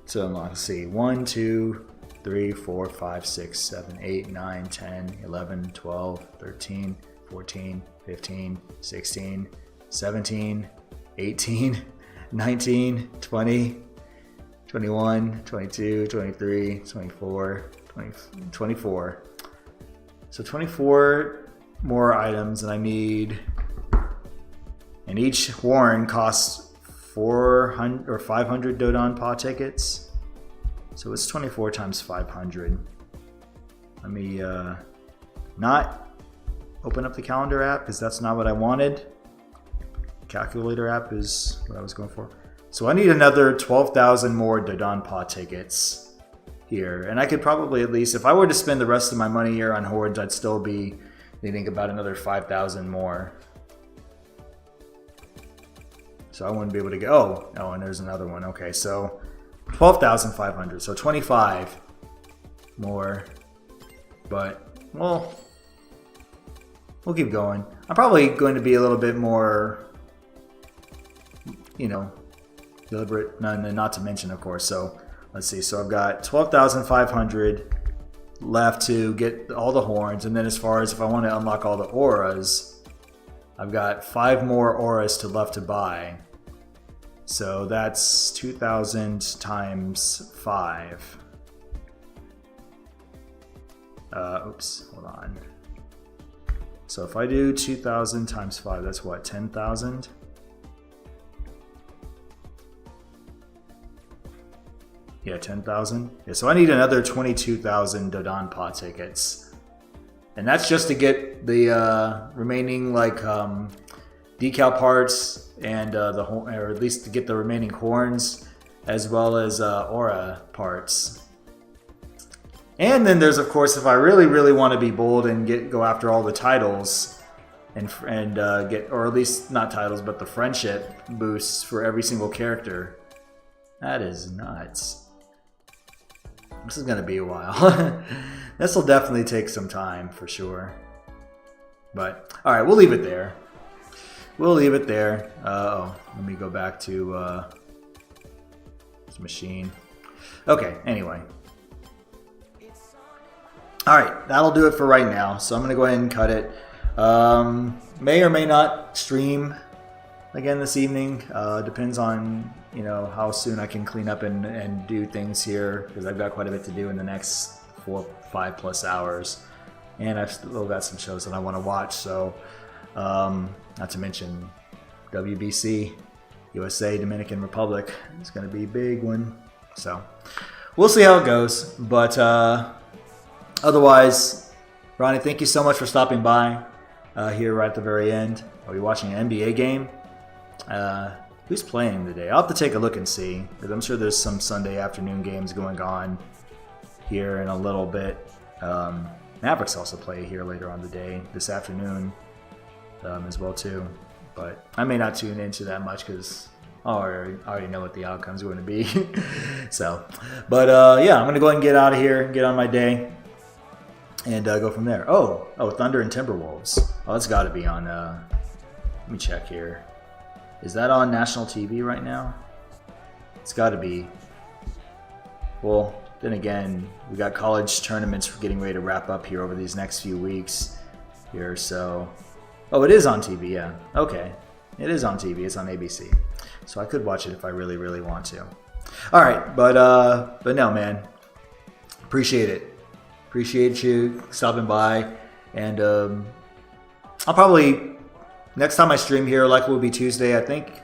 to unlock? Let's see. 1, 2, 3, 4, 5, 6, 7, 8, 9, 10, 11, 12, 13, 14, 15, 16, 17, 18, 19, 20, 21, 22, 23, 24, 24. So 24 more items, and I need, and each horn costs 400 or 500 Dodon Pod tickets. So it's 24 times 500. Let me not open up the calendar app because that's not what I wanted. Calculator app is what I was going for. So I need another 12,000 more Dodon Pod tickets here. And I could probably at least, if I were to spend the rest of my money here on hordes, I'd still be needing about another 5,000 more. So I wouldn't be able to go. Oh, and there's another one. Okay, so 12,500. So 25 more. But, well, we'll keep going. I'm probably going to be a little bit more, you know, deliberate, not to mention, of course. So let's see. So I've got 12,500 left to get all the horns, and then as far as if I want to unlock all the auras, I've got 5 more auras left to buy. So that's 2,000 times 5. Oops, hold on. So if I do 2,000 times 5, that's what, 10,000? Yeah, 10,000. Yeah, so I need another 22,000 Dodon Pod tickets. And that's just to get the remaining, like, decal parts and or at least to get the remaining horns, as well as aura parts. And then there's, of course, if I really want to be bold and go after all the titles and get, or at least not titles, but the friendship boosts for every single character. That is nuts. This is going to be a while. This will definitely take some time for sure. But, alright, we'll leave it there. We'll leave it there. Let me go back to this machine. Okay, anyway. Alright, that'll do it for right now. So I'm going to go ahead and cut it. May or may not stream again this evening. Depends on, you know, how soon I can clean up and do things here, because I've got quite a bit to do in the next 4-5+ hours. And I've still got some shows that I want to watch. So, not to mention WBC, USA, Dominican Republic. It's going to be a big one. So, we'll see how it goes. But otherwise, Ronnie, thank you so much for stopping by here right at the very end. Are we watching an NBA game? Who's playing today? I'll have to take a look and see, because I'm sure there's some Sunday afternoon games going on here in a little bit. Mavericks also play here later on the day, this afternoon as well too. But I may not tune into that much because I already know what the outcome's going to be. So, but yeah, I'm going to go ahead and get out of here, get on my day, and go from there. Oh, Thunder and Timberwolves. Oh, that's got to be on, let me check here. Is that on national TV right now? It's got to be. Well, then again, we got college tournaments getting ready to wrap up here over these next few weeks here, so... Oh, it is on TV, yeah. Okay. It is on TV. It's on ABC. So I could watch it if I really want to. All right, but no, man. Appreciate it. Appreciate you stopping by. And I'll probably, next time I stream here, likely will be Tuesday. I think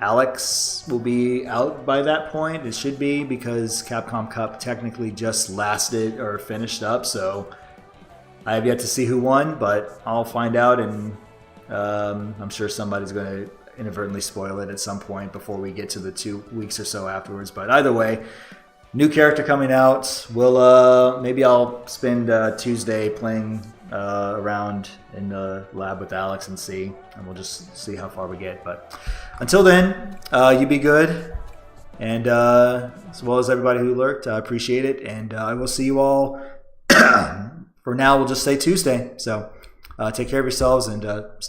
Alex will be out by that point. It should be, because Capcom Cup technically just lasted or finished up. So I have yet to see who won, but I'll find out, and I'm sure somebody's going to inadvertently spoil it at some point before we get to the 2 weeks or so afterwards. But either way, new character coming out. We'll maybe I'll spend Tuesday playing around in the lab with Alex and see, and we'll just see how far we get. But until then, you be good, and as well as everybody who lurked, I appreciate it, and I will see you all. For now, we'll just say Tuesday. So take care of yourselves and stay